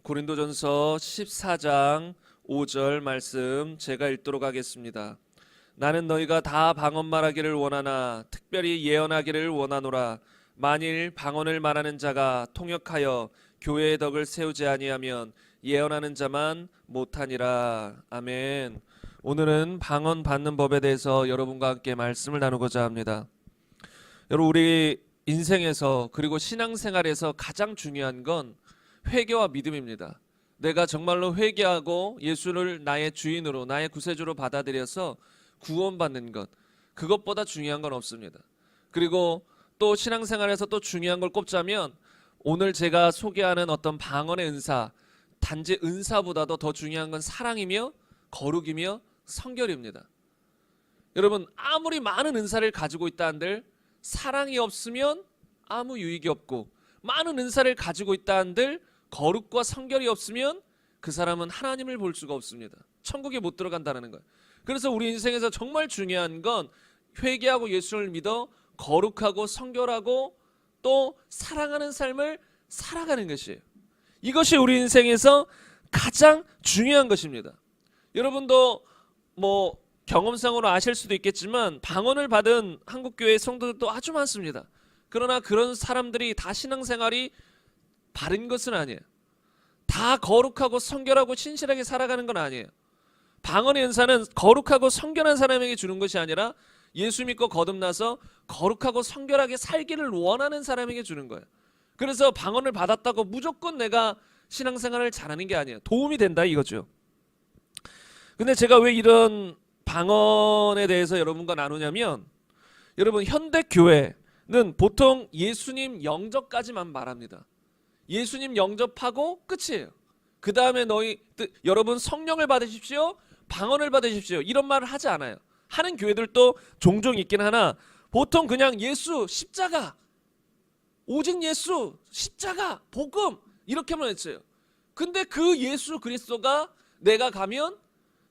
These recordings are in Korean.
고린도전서 14장 5절 말씀 제가 읽도록 하겠습니다. 나는 너희가 다 방언 말하기를 원하나 특별히 예언하기를 원하노라. 만일 방언을 말하는 자가 통역하여 교회의 덕을 세우지 아니하면 예언하는 자만 못하니라. 아멘. 오늘은 방언 받는 법에 대해서 여러분과 함께 말씀을 나누고자 합니다. 여러분, 우리 인생에서 그리고 신앙생활에서 가장 중요한 건 회개와 믿음입니다. 내가 정말로 회개하고 예수를 나의 주인으로, 나의 구세주로 받아들여서 구원받는 것, 그것보다 중요한 건 없습니다. 그리고 또 신앙생활에서 또 중요한 걸 꼽자면 오늘 제가 소개하는 어떤 방언의 은사, 단지 은사보다도 더 중요한 건 사랑이며 거룩이며 성결입니다. 여러분, 아무리 많은 은사를 가지고 있다 한들 사랑이 없으면 아무 유익이 없고, 많은 은사를 가지고 있다 한들 거룩과 성결이 없으면 그 사람은 하나님을 볼 수가 없습니다. 천국에 못 들어간다는 거예요. 그래서 우리 인생에서 정말 중요한 건 회개하고 예수를 믿어 거룩하고 성결하고 또 사랑하는 삶을 살아가는 것이에요. 이것이 우리 인생에서 가장 중요한 것입니다. 여러분도 경험상으로 아실 수도 있겠지만 방언을 받은 한국교회 성도들도 아주 많습니다. 그러나 그런 사람들이 다 신앙생활이 바른 것은 아니에요. 다 거룩하고 성결하고 신실하게 살아가는 건 아니에요. 방언의 은사는 거룩하고 성결한 사람에게 주는 것이 아니라 예수 믿고 거듭나서 거룩하고 성결하게 살기를 원하는 사람에게 주는 거예요. 그래서 방언을 받았다고 무조건 내가 신앙생활을 잘하는 게 아니에요. 도움이 된다 이거죠. 근데 제가 왜 이런 방언에 대해서 여러분과 나누냐면, 여러분, 현대교회는 보통 예수님 영접까지만 말합니다. 예수님 영접하고 끝이에요. 그 다음에 여러분 성령을 받으십시오, 방언을 받으십시오, 이런 말을 하지 않아요. 하는 교회들도 종종 있긴 하나 보통 그냥 예수, 십자가, 오직 예수, 십자가, 복음 이렇게만 했어요. 근데 그 예수 그리스도가 내가 가면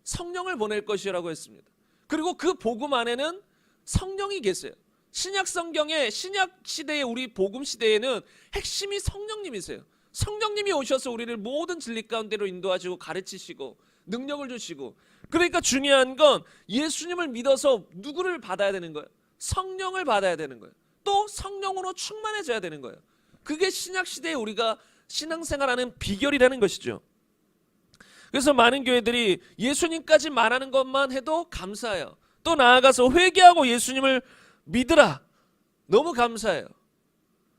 성령을 보낼 것이라고 했습니다. 그리고 그 복음 안에는 성령이 계세요. 신약 성경의 신약 시대의 우리 복음 시대에는 핵심이 성령님이세요. 성령님이 오셔서 우리를 모든 진리 가운데로 인도하시고 가르치시고 능력을 주시고, 그러니까 중요한 건 예수님을 믿어서 누구를 받아야 되는 거예요? 성령을 받아야 되는 거예요. 또 성령으로 충만해져야 되는 거예요. 그게 신약 시대에 우리가 신앙생활하는 비결이라는 것이죠. 그래서 많은 교회들이 예수님까지 말하는 것만 해도 감사해요. 또 나아가서 회개하고 예수님을 믿으라, 너무 감사해요.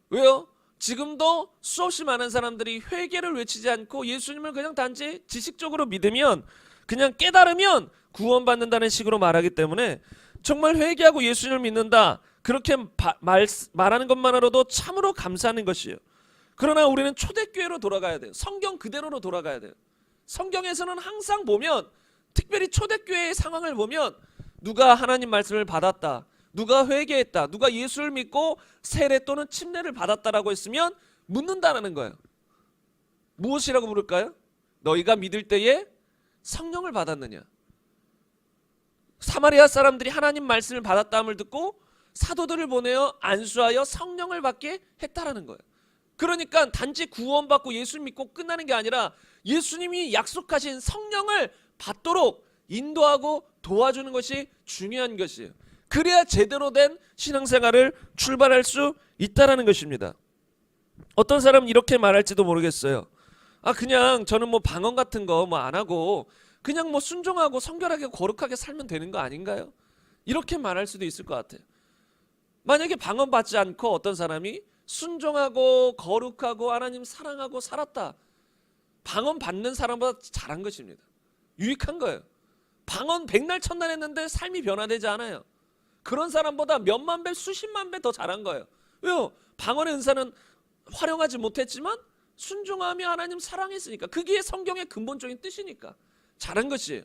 왜요? 지금도 수없이 많은 사람들이 회개를 외치지 않고 예수님을 그냥 단지 지식적으로 믿으면, 그냥 깨달으면 구원받는다는 식으로 말하기 때문에 정말 회개하고 예수님을 믿는다, 그렇게 말하는 것만으로도 참으로 감사하는 것이에요. 그러나 우리는 초대교회로 돌아가야 돼요. 성경 그대로로 돌아가야 돼요. 성경에서는 항상 보면, 특별히 초대교회의 상황을 보면 누가 하나님 말씀을 받았다, 누가 회개했다, 누가 예수를 믿고 세례 또는 침례를 받았다라고 했으면 묻는다라는 거예요. 무엇이라고 물을까요? 너희가 믿을 때에 성령을 받았느냐? 사마리아 사람들이 하나님 말씀을 받았다함을 듣고 사도들을 보내어 안수하여 성령을 받게 했다라는 거예요. 그러니까 단지 구원받고 예수 믿고 끝나는 게 아니라 예수님이 약속하신 성령을 받도록 인도하고 도와주는 것이 중요한 것이에요. 그래야 제대로 된 신앙생활을 출발할 수 있다라는 것입니다. 어떤 사람은 이렇게 말할지도 모르겠어요. 그냥 저는 방언 같은 거 안 하고 그냥 순종하고 성결하게 거룩하게 살면 되는 거 아닌가요? 이렇게 말할 수도 있을 것 같아요. 만약에 방언 받지 않고 어떤 사람이 순종하고 거룩하고 하나님 사랑하고 살았다, 방언 받는 사람보다 잘한 것입니다. 유익한 거예요. 방언 백날 천날 했는데 삶이 변화되지 않아요. 그런 사람보다 몇만 배, 수십만 배 더 잘한 거예요. 왜요? 방언의 은사는 활용하지 못했지만 순종하며 하나님 사랑했으니까, 그게 성경의 근본적인 뜻이니까 잘한 것이에요.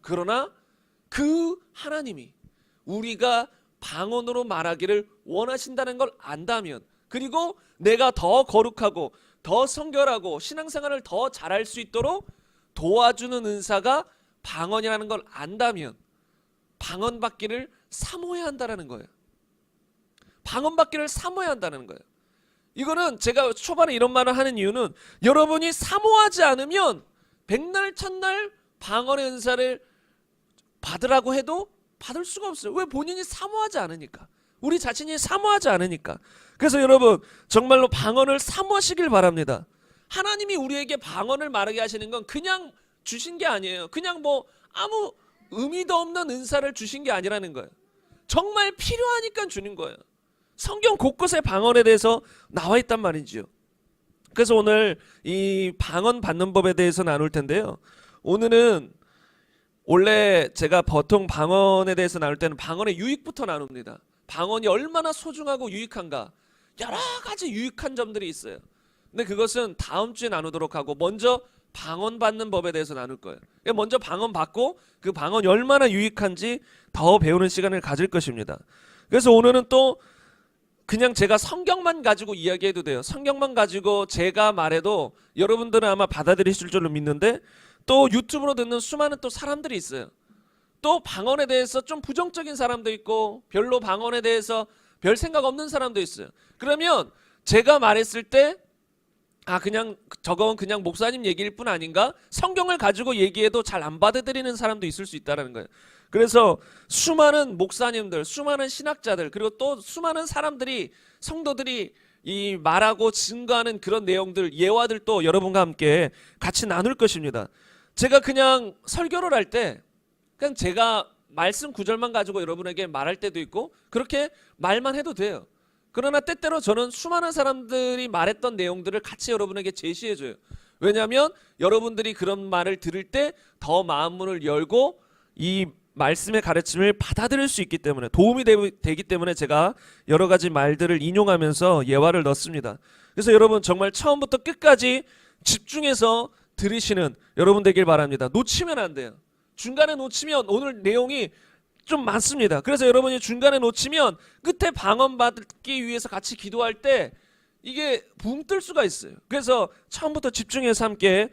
그러나 그 하나님이 우리가 방언으로 말하기를 원하신다는 걸 안다면, 그리고 내가 더 거룩하고 더 성결하고 신앙생활을 더 잘할 수 있도록 도와주는 은사가 방언이라는 걸 안다면 방언 받기를 사모해야 한다는 거예요. 방언 받기를 사모해야 한다는 거예요. 이거는 제가 초반에 이런 말을 하는 이유는 여러분이 사모하지 않으면 백날 첫날 방언의 은사를 받으라고 해도 받을 수가 없어요. 왜? 본인이 사모하지 않으니까. 우리 자신이 사모하지 않으니까. 그래서 여러분 정말로 방언을 사모하시길 바랍니다. 하나님이 우리에게 방언을 말하게 하시는 건 그냥 주신 게 아니에요. 그냥 뭐 아무 의미도 없는 은사를 주신 게 아니라는 거예요. 정말 필요하니까 주는 거예요. 성경 곳곳에 방언에 대해서 나와 있단 말이지요. 그래서 오늘 이 방언 받는 법에 대해서 나눌 텐데요. 오늘은 원래 제가 보통 방언에 대해서 나눌 때는 방언의 유익부터 나눕니다. 방언이 얼마나 소중하고 유익한가, 여러 가지 유익한 점들이 있어요. 근데 그것은 다음 주에 나누도록 하고 먼저 방언 받는 법에 대해서 나눌 거예요. 먼저 방언 받고 그 방언이 얼마나 유익한지 더 배우는 시간을 가질 것입니다. 그래서 오늘은 또 그냥 제가 성경만 가지고 이야기해도 돼요. 성경만 가지고 제가 말해도 여러분들은 아마 받아들이실 줄로 믿는데 또 유튜브로 듣는 수많은 또 사람들이 있어요. 또 방언에 대해서 좀 부정적인 사람도 있고 별로 방언에 대해서 별 생각 없는 사람도 있어요. 그러면 제가 말했을 때 그냥 저건 그냥 목사님 얘기일 뿐 아닌가? 성경을 가지고 얘기해도 잘 안 받아들이는 사람도 있을 수 있다는 거예요. 그래서 수많은 목사님들, 수많은 신학자들, 그리고 또 수많은 사람들이, 성도들이 이 말하고 증거하는 그런 내용들, 예화들 또 여러분과 함께 같이 나눌 것입니다. 제가 그냥 설교를 할 때 그냥 제가 말씀 구절만 가지고 여러분에게 말할 때도 있고 그렇게 말만 해도 돼요. 그러나 때때로 저는 수많은 사람들이 말했던 내용들을 같이 여러분에게 제시해줘요. 왜냐하면 여러분들이 그런 말을 들을 때 더 마음문을 열고 이 말씀의 가르침을 받아들일 수 있기 때문에, 도움이 되기 때문에 제가 여러 가지 말들을 인용하면서 예화를 넣습니다. 그래서 여러분 정말 처음부터 끝까지 집중해서 들으시는 여러분 되길 바랍니다. 놓치면 안 돼요. 중간에 놓치면 오늘 내용이 좀 많습니다. 그래서 여러분이 중간에 놓치면 끝에 방언 받기 위해서 같이 기도할 때 이게 붕 뜰 수가 있어요. 그래서 처음부터 집중해서 함께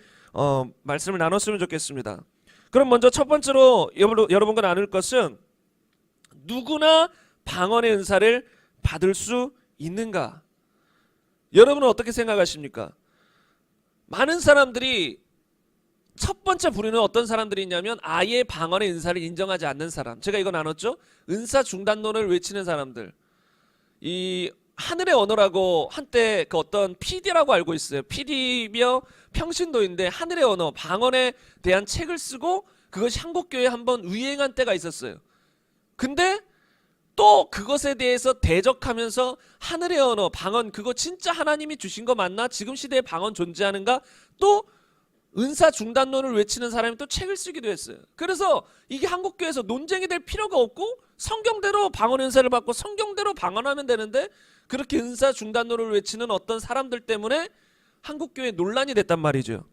말씀을 나눴으면 좋겠습니다. 그럼 먼저 첫 번째로 여러분과 나눌 것은 누구나 방언의 은사를 받을 수 있는가? 여러분은 어떻게 생각하십니까? 많은 사람들이 첫 번째 부류는 어떤 사람들이 있냐면 아예 방언의 은사를 인정하지 않는 사람. 제가 이거 나눴죠? 은사 중단론을 외치는 사람들. 이 하늘의 언어라고 한때 그 어떤 PD라고 알고 있어요. PD며 평신도인데 하늘의 언어, 방언에 대한 책을 쓰고 그것이 한국교회에 한번 유행한 때가 있었어요. 근데 또 그것에 대해서 대적하면서 하늘의 언어, 방언 그거 진짜 하나님이 주신 거 맞나? 지금 시대에 방언 존재하는가? 또 은사 중단론을 외치는 사람이 또 책을 쓰기도 했어요. 그래서 이게 한국교회에서 논쟁이 될 필요가 없고 성경대로 방언 은사를 받고 성경대로 방언하면 되는데 그렇게 은사 중단론을 외치는 어떤 사람들 때문에 한국교회에 논란이 됐단 말이죠.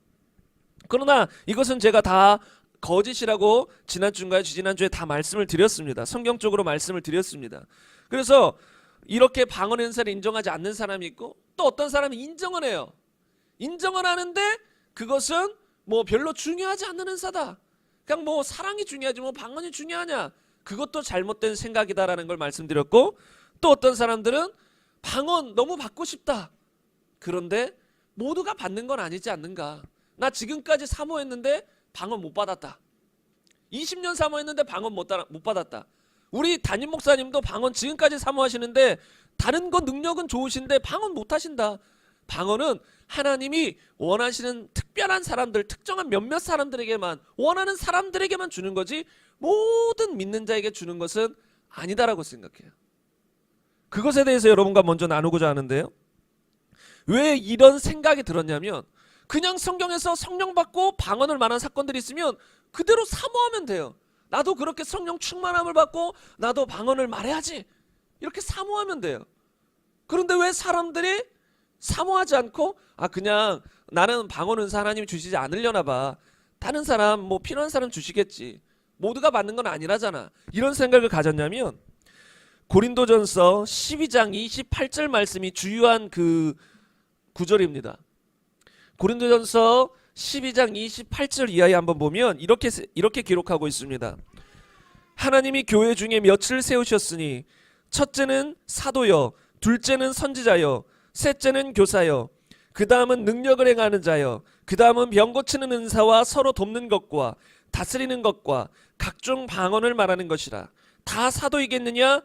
그러나 이것은 제가 다 거짓이라고 지난주인가요? 지난주에 다 말씀을 드렸습니다. 성경적으로 말씀을 드렸습니다. 그래서 이렇게 방언 은사를 인정하지 않는 사람이 있고 또 어떤 사람이 인정을 해요. 인정을 하는데 그것은 뭐 별로 중요하지 않는 은사다. 그냥 뭐 사랑이 중요하지 뭐 방언이 중요하냐. 그것도 잘못된 생각이다라는 걸 말씀드렸고 또 어떤 사람들은 방언 너무 받고 싶다. 그런데 모두가 받는 건 아니지 않는가. 나 지금까지 사모했는데 방언 못 받았다. 20년 사모했는데 방언 못 받았다. 우리 담임 목사님도 방언 지금까지 사모하시는데 다른 거 능력은 좋으신데 방언 못 하신다. 방언은 하나님이 원하시는 특별한 사람들, 특정한 몇몇 사람들에게만, 원하는 사람들에게만 주는 거지 모든 믿는 자에게 주는 것은 아니다라고 생각해요. 그것에 대해서 여러분과 먼저 나누고자 하는데요. 왜 이런 생각이 들었냐면 그냥 성경에서 성령 받고 방언을 말한 사건들이 있으면 그대로 사모하면 돼요. 나도 그렇게 성령 충만함을 받고 나도 방언을 말해야지. 이렇게 사모하면 돼요. 그런데 왜 사람들이 사모하지 않고 그냥 나는 방언 은사 하나님이 주시지 않으려나 봐. 다른 사람 뭐 필요한 사람 주시겠지. 모두가 받는 건 아니라잖아. 이런 생각을 가졌냐면 고린도전서 12장 28절 말씀이 주요한 그 구절입니다. 고린도전서 12장 28절 이하에 한번 보면 이렇게 기록하고 있습니다. 하나님이 교회 중에 몇을 세우셨으니 첫째는 사도여 둘째는 선지자여 셋째는 교사요. 그 다음은 능력을 행하는 자요. 그 다음은 병 고치는 은사와 서로 돕는 것과 다스리는 것과 각종 방언을 말하는 것이라. 다 사도이겠느냐?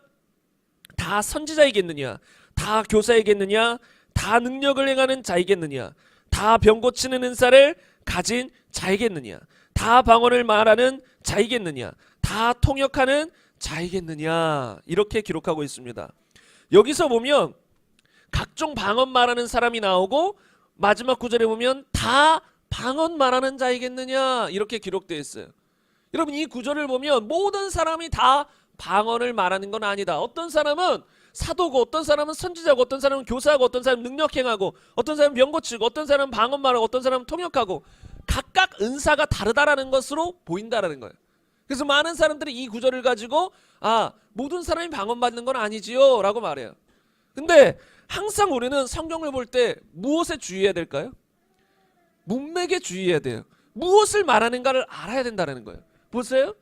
다 선지자이겠느냐? 다 교사이겠느냐? 다 능력을 행하는 자이겠느냐? 다 병 고치는 은사를 가진 자이겠느냐? 다 방언을 말하는 자이겠느냐? 다 통역하는 자이겠느냐? 이렇게 기록하고 있습니다. 여기서 보면 각종 방언 말하는 사람이 나오고 마지막 구절에 보면 다 방언 말하는 자이겠느냐? 이렇게 기록되어 있어요. 여러분, 이 구절을 보면 모든 사람이 다 방언을 말하는 건 아니다. 어떤 사람은 사도고, 어떤 사람은 선지자고, 어떤 사람은 교사고, 어떤 사람은 능력행하고, 어떤 사람은 병 고치고, 어떤 사람은 방언 말하고, 어떤 사람은 통역하고, 각각 은사가 다르다라는 것으로 보인다라는 거예요. 그래서 많은 사람들이 이 구절을 가지고 모든 사람이 방언 받는 건 아니지요 라고 말해요. 근데 항상 우리는 성경을 볼 때 무엇에 주의해야 될까요? 문맥에 주의해야 돼요. 무엇을 말하는가를 알아야 된다는 거예요. 보세요.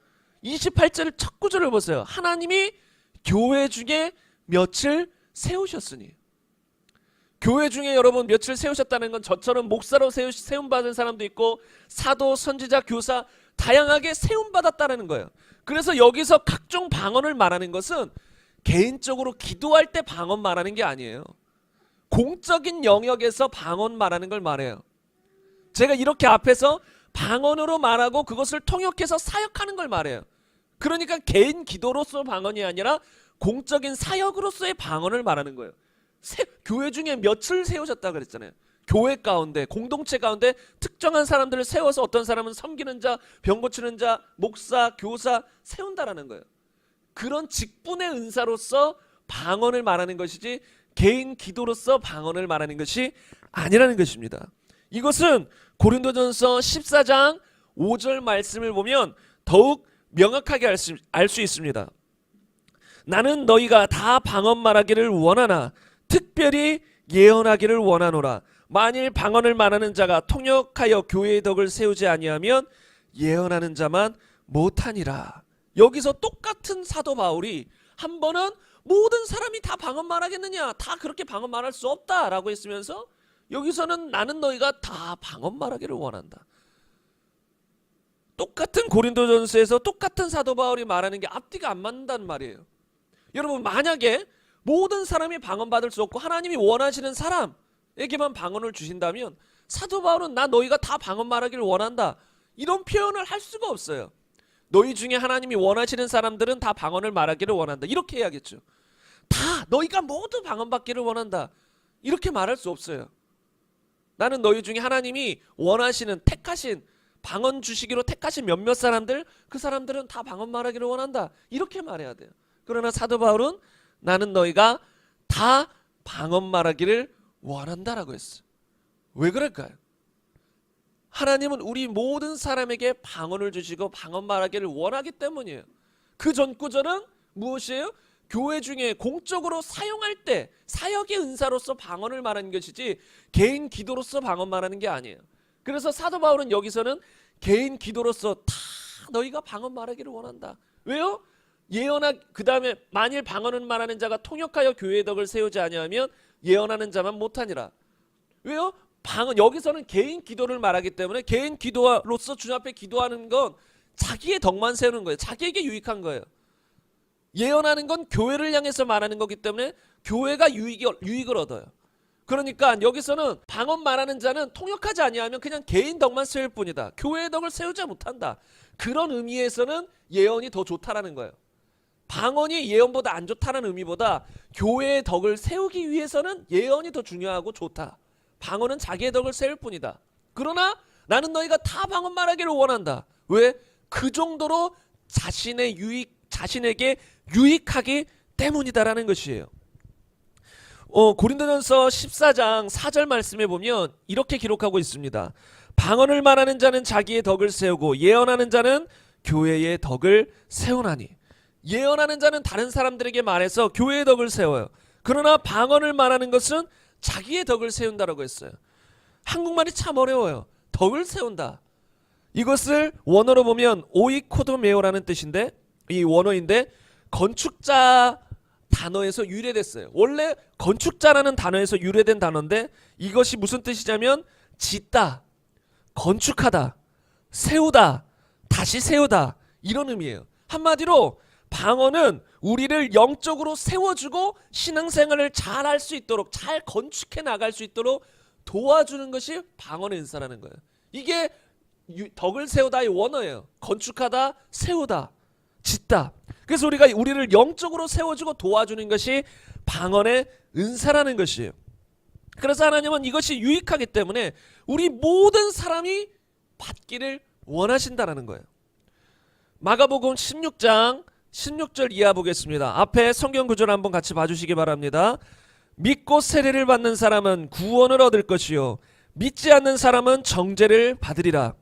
28절 첫 구절을 보세요. 하나님이 교회 중에 며칠 세우셨으니. 교회 중에 여러분 며칠 세우셨다는 건 저처럼 목사로 세움받은 사람도 있고 사도, 선지자, 교사 다양하게 세움받았다는 거예요. 그래서 여기서 각종 방언을 말하는 것은 개인적으로 기도할 때 방언 말하는 게 아니에요. 공적인 영역에서 방언 말하는 걸 말해요. 제가 이렇게 앞에서 방언으로 말하고 그것을 통역해서 사역하는 걸 말해요. 그러니까 개인 기도로서 방언이 아니라 공적인 사역으로서의 방언을 말하는 거예요. 교회 중에 며칠 세우셨다 그랬잖아요. 교회 가운데, 공동체 가운데 특정한 사람들을 세워서 어떤 사람은 섬기는 자, 병 고치는 자, 목사, 교사 세운다라는 거예요. 그런 직분의 은사로서 방언을 말하는 것이지 개인 기도로서 방언을 말하는 것이 아니라는 것입니다. 이것은 고린도전서 14장 5절 말씀을 보면 더욱 명확하게 알 수 있습니다. 나는 너희가 다 방언 말하기를 원하나 특별히 예언하기를 원하노라. 만일 방언을 말하는 자가 통역하여 교회의 덕을 세우지 아니하면 예언하는 자만 못하니라. 여기서 똑같은 사도 바울이 한 번은 모든 사람이 다 방언 말하겠느냐, 다 그렇게 방언 말할 수 없다라고 했으면서 여기서는 나는 너희가 다 방언 말하기를 원한다. 똑같은 고린도전서에서 똑같은 사도 바울이 말하는 게 앞뒤가 안 맞는다는 말이에요. 여러분, 만약에 모든 사람이 방언 받을 수 없고 하나님이 원하시는 사람에게만 방언을 주신다면 사도 바울은 나 너희가 다 방언 말하기를 원한다 이런 표현을 할 수가 없어요. 너희 중에 하나님이 원하시는 사람들은 다 방언을 말하기를 원한다 이렇게 해야겠죠. 다 너희가 모두 방언 받기를 원한다 이렇게 말할 수 없어요. 나는 너희 중에 하나님이 원하시는 택하신 방언 주시기로 택하신 몇몇 사람들, 그 사람들은 다 방언 말하기를 원한다 이렇게 말해야 돼요. 그러나 사도 바울은 나는 너희가 다 방언 말하기를 원한다라고 했어요. 왜 그럴까요? 하나님은 우리 모든 사람에게 방언을 주시고 방언 말하기를 원하기 때문이에요. 그 전 구절은 무엇이에요? 교회 중에 공적으로 사용할 때 사역의 은사로서 방언을 말하는 것이지 개인 기도로서 방언 말하는 게 아니에요. 그래서 사도 바울은 여기서는 개인 기도로서 다 너희가 방언 말하기를 원한다. 왜요? 그 다음에 만일 방언을 말하는 자가 통역하여 교회의 덕을 세우지 아니하면 예언하는 자만 못하니라. 왜요? 여기서는 개인 기도를 말하기 때문에 개인 기도로서 주님 앞에 기도하는 건 자기의 덕만 세우는 거예요. 자기에게 유익한 거예요. 예언하는 건 교회를 향해서 말하는 거기 때문에 교회가 유익을 얻어요. 그러니까 여기서는 방언 말하는 자는 통역하지 아니하면 그냥 개인 덕만 세울 뿐이다. 교회의 덕을 세우지 못한다. 그런 의미에서는 예언이 더 좋다라는 거예요. 방언이 예언보다 안 좋다는 의미보다 교회의 덕을 세우기 위해서는 예언이 더 중요하고 좋다. 방언은 자기의 덕을 세울 뿐이다. 그러나 나는 너희가 다 방언 말하기를 원한다. 왜? 그 정도로 자신에게 유익하기 때문이다라는 것이에요. 고린도전서 14장 4절 말씀에 보면 이렇게 기록하고 있습니다. 방언을 말하는 자는 자기의 덕을 세우고 예언하는 자는 교회의 덕을 세우나니. 예언하는 자는 다른 사람들에게 말해서 교회의 덕을 세워요. 그러나 방언을 말하는 것은 자기의 덕을 세운다라고 했어요. 한국말이 참 어려워요. 덕을 세운다. 이것을 원어로 보면 오이코도메오라는 뜻인데, 이 원어인데 건축자 단어에서 유래됐어요. 원래 건축자라는 단어에서 유래된 단어인데 이것이 무슨 뜻이냐면 짓다, 건축하다, 세우다, 다시 세우다 이런 의미예요. 한마디로 방언은 우리를 영적으로 세워주고 신앙생활을 잘 할 수 있도록, 잘 건축해 나갈 수 있도록 도와주는 것이 방언의 은사라는 거예요. 이게 덕을 세우다의 원어예요. 건축하다, 세우다, 짓다. 그래서 우리가 우리를 영적으로 세워주고 도와주는 것이 방언의 은사라는 것이에요. 그래서 하나님은 이것이 유익하기 때문에 우리 모든 사람이 받기를 원하신다라는 거예요. 마가복음 16장 16절 이하 보겠습니다. 앞에 성경 구절 한번 같이 봐주시기 바랍니다. 믿고 세례를 받는 사람은 구원을 얻을 것이요 믿지 않는 사람은 정죄를 받으리라.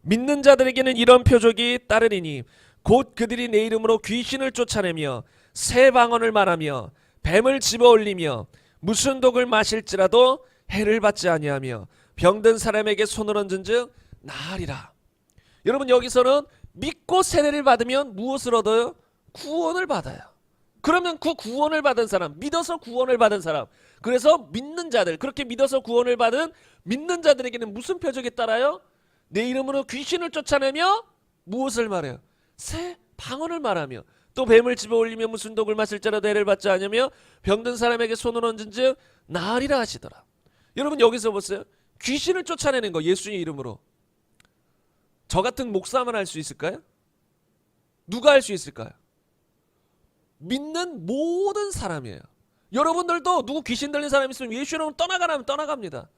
믿는 자들에게는 이런 표적이 따르리니 곧 그들이 내 이름으로 귀신을 쫓아내며 새 방언을 말하며 뱀을 집어올리며 무슨 독을 마실지라도 해를 받지 아니하며 병든 사람에게 손을 얹은즉 나으리라. 여러분 여기서는 믿고 세례를 받으면 무엇을 얻어요? 구원을 받아요. 그러면 그 구원을 받은 사람, 믿어서 구원을 받은 사람, 그래서 믿는 자들, 그렇게 믿어서 구원을 받은 믿는 자들에게는 무슨 표적이 따라요? 내 이름으로 귀신을 쫓아내며 무엇을 말해요? 새 방언을 말하며 또 뱀을 집어올리며 무슨 독을 마실지라도 해를 받지 않으며 병든 사람에게 손을 얹은즉 나으리라 하시더라. 여러분 여기서 보세요. 귀신을 쫓아내는 거 예수의 이름으로. 저 같은 목사만 할 수 있을까요? 누가 할 수 있을까요? 믿는 모든 사람이에요. 여러분들도 누구 귀신 들린 사람 있으면 예수 이름으로 떠나가라면 떠나갑니다.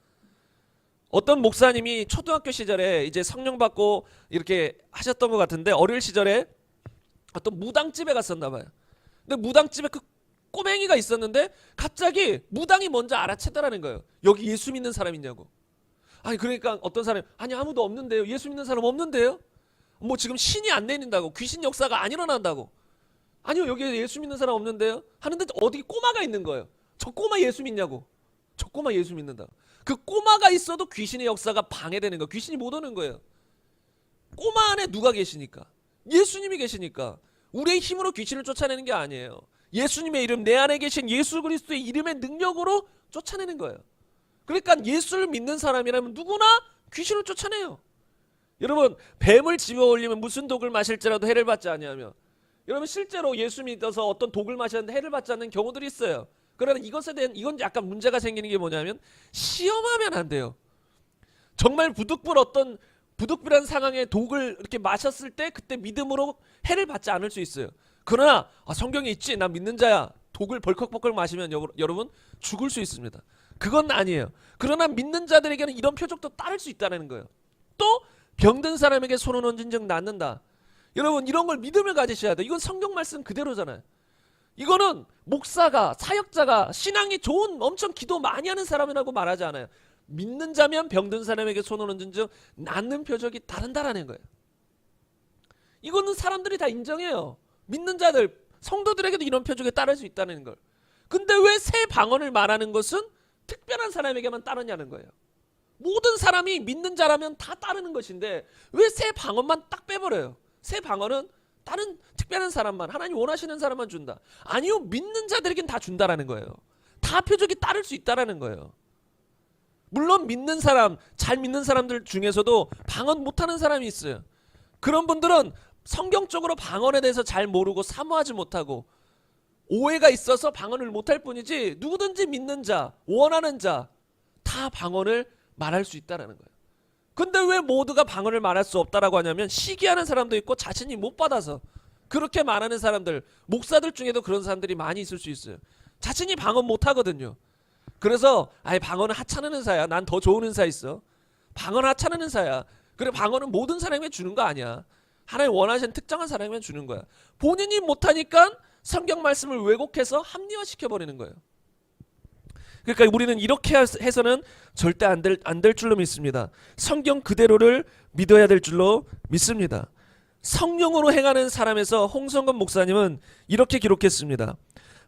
어떤 목사님이 초등학교 시절에 이제 성령 받고 이렇게 하셨던 것 같은데 어릴 시절에 어떤 무당집에 갔었나 봐요. 근데 무당집에 그 꼬맹이가 있었는데 갑자기 무당이 먼저 알아채더라는 거예요. 여기 예수 믿는 사람 있냐고. 아니 그러니까 어떤 사람이 아니 아무도 없는데요. 예수 믿는 사람 없는데요. 뭐 지금 신이 안 내린다고, 귀신 역사가 안 일어난다고. 아니요 여기 예수 믿는 사람 없는데요. 하는데 어디 꼬마가 있는 거예요. 저 꼬마 예수 믿냐고. 저 꼬마 예수 믿는다. 그 꼬마가 있어도 귀신의 역사가 방해되는 거예요. 귀신이 못 오는 거예요. 꼬마 안에 누가 계시니까? 예수님이 계시니까. 우리의 힘으로 귀신을 쫓아내는 게 아니에요. 예수님의 이름, 내 안에 계신 예수 그리스도의 이름의 능력으로 쫓아내는 거예요. 그러니까 예수를 믿는 사람이라면 누구나 귀신을 쫓아내요. 여러분 뱀을 집어올리면 무슨 독을 마실지라도 해를 받지 아니하며, 여러분 실제로 예수 믿어서 어떤 독을 마셨는데 해를 받지 않는 경우들이 있어요. 그러나 이것에 대한 이건 약간 문제가 생기는 게 뭐냐면 시험하면 안 돼요. 정말 부득불한 상황에 독을 이렇게 마셨을 때 그때 믿음으로 해를 받지 않을 수 있어요. 그러나 성경에 있지 나 믿는 자야. 독을 벌컥벌컥 마시면 여러분 죽을 수 있습니다. 그건 아니에요. 그러나 믿는 자들에게는 이런 표적도 따를 수 있다는 거예요. 또 병든 사람에게 손을 얹은 즉 낫는다. 여러분 이런 걸 믿음을 가지셔야 돼요. 이건 성경 말씀 그대로잖아요. 이거는 목사가, 사역자가 신앙이 좋은 엄청 기도 많이 하는 사람이라고 말하지 않아요. 믿는 자면 병든 사람에게 손을 얹은 즉 낫는 표적이 따른다라는 거예요. 이거는 사람들이 다 인정해요. 믿는 자들, 성도들에게도 이런 표적이 따를 수 있다는 걸. 근데 왜 새 방언을 말하는 것은 특별한 사람에게만 따르냐는 거예요. 모든 사람이 믿는 자라면 다 따르는 것인데 왜 새 방언만 딱 빼버려요? 새 방언은 다른 특별한 사람만, 하나님 원하시는 사람만 준다. 아니요, 믿는 자들에겐 다 준다라는 거예요. 다 표적이 따를 수 있다라는 거예요. 물론 믿는 사람, 잘 믿는 사람들 중에서도 방언 못하는 사람이 있어요. 그런 분들은 성경적으로 방언에 대해서 잘 모르고 사모하지 못하고 오해가 있어서 방언을 못할 뿐이지, 누구든지 믿는 자, 원하는 자 다 방언을 말할 수 있다라는 거예요. 근데 왜 모두가 방언을 말할 수 없다라고 하냐면 시기하는 사람도 있고 자신이 못 받아서 그렇게 말하는 사람들, 목사들 중에도 그런 사람들이 많이 있을 수 있어요. 자신이 방언 못 하거든요. 그래서 방언은 하찮은 은사야. 난 더 좋은 은사 있어. 방언 하찮은 은사야. 그래 방언은 모든 사람에게 주는 거 아니야. 하나님 원하시는 특정한 사람에게 주는 거야. 본인이 못하니까 성경 말씀을 왜곡해서 합리화시켜 버리는 거예요. 그러니까 우리는 이렇게 해서는 절대 안 될 줄로 믿습니다. 성경 그대로를 믿어야 될 줄로 믿습니다. 성령으로 행하는 사람에서 홍성건 목사님은 이렇게 기록했습니다.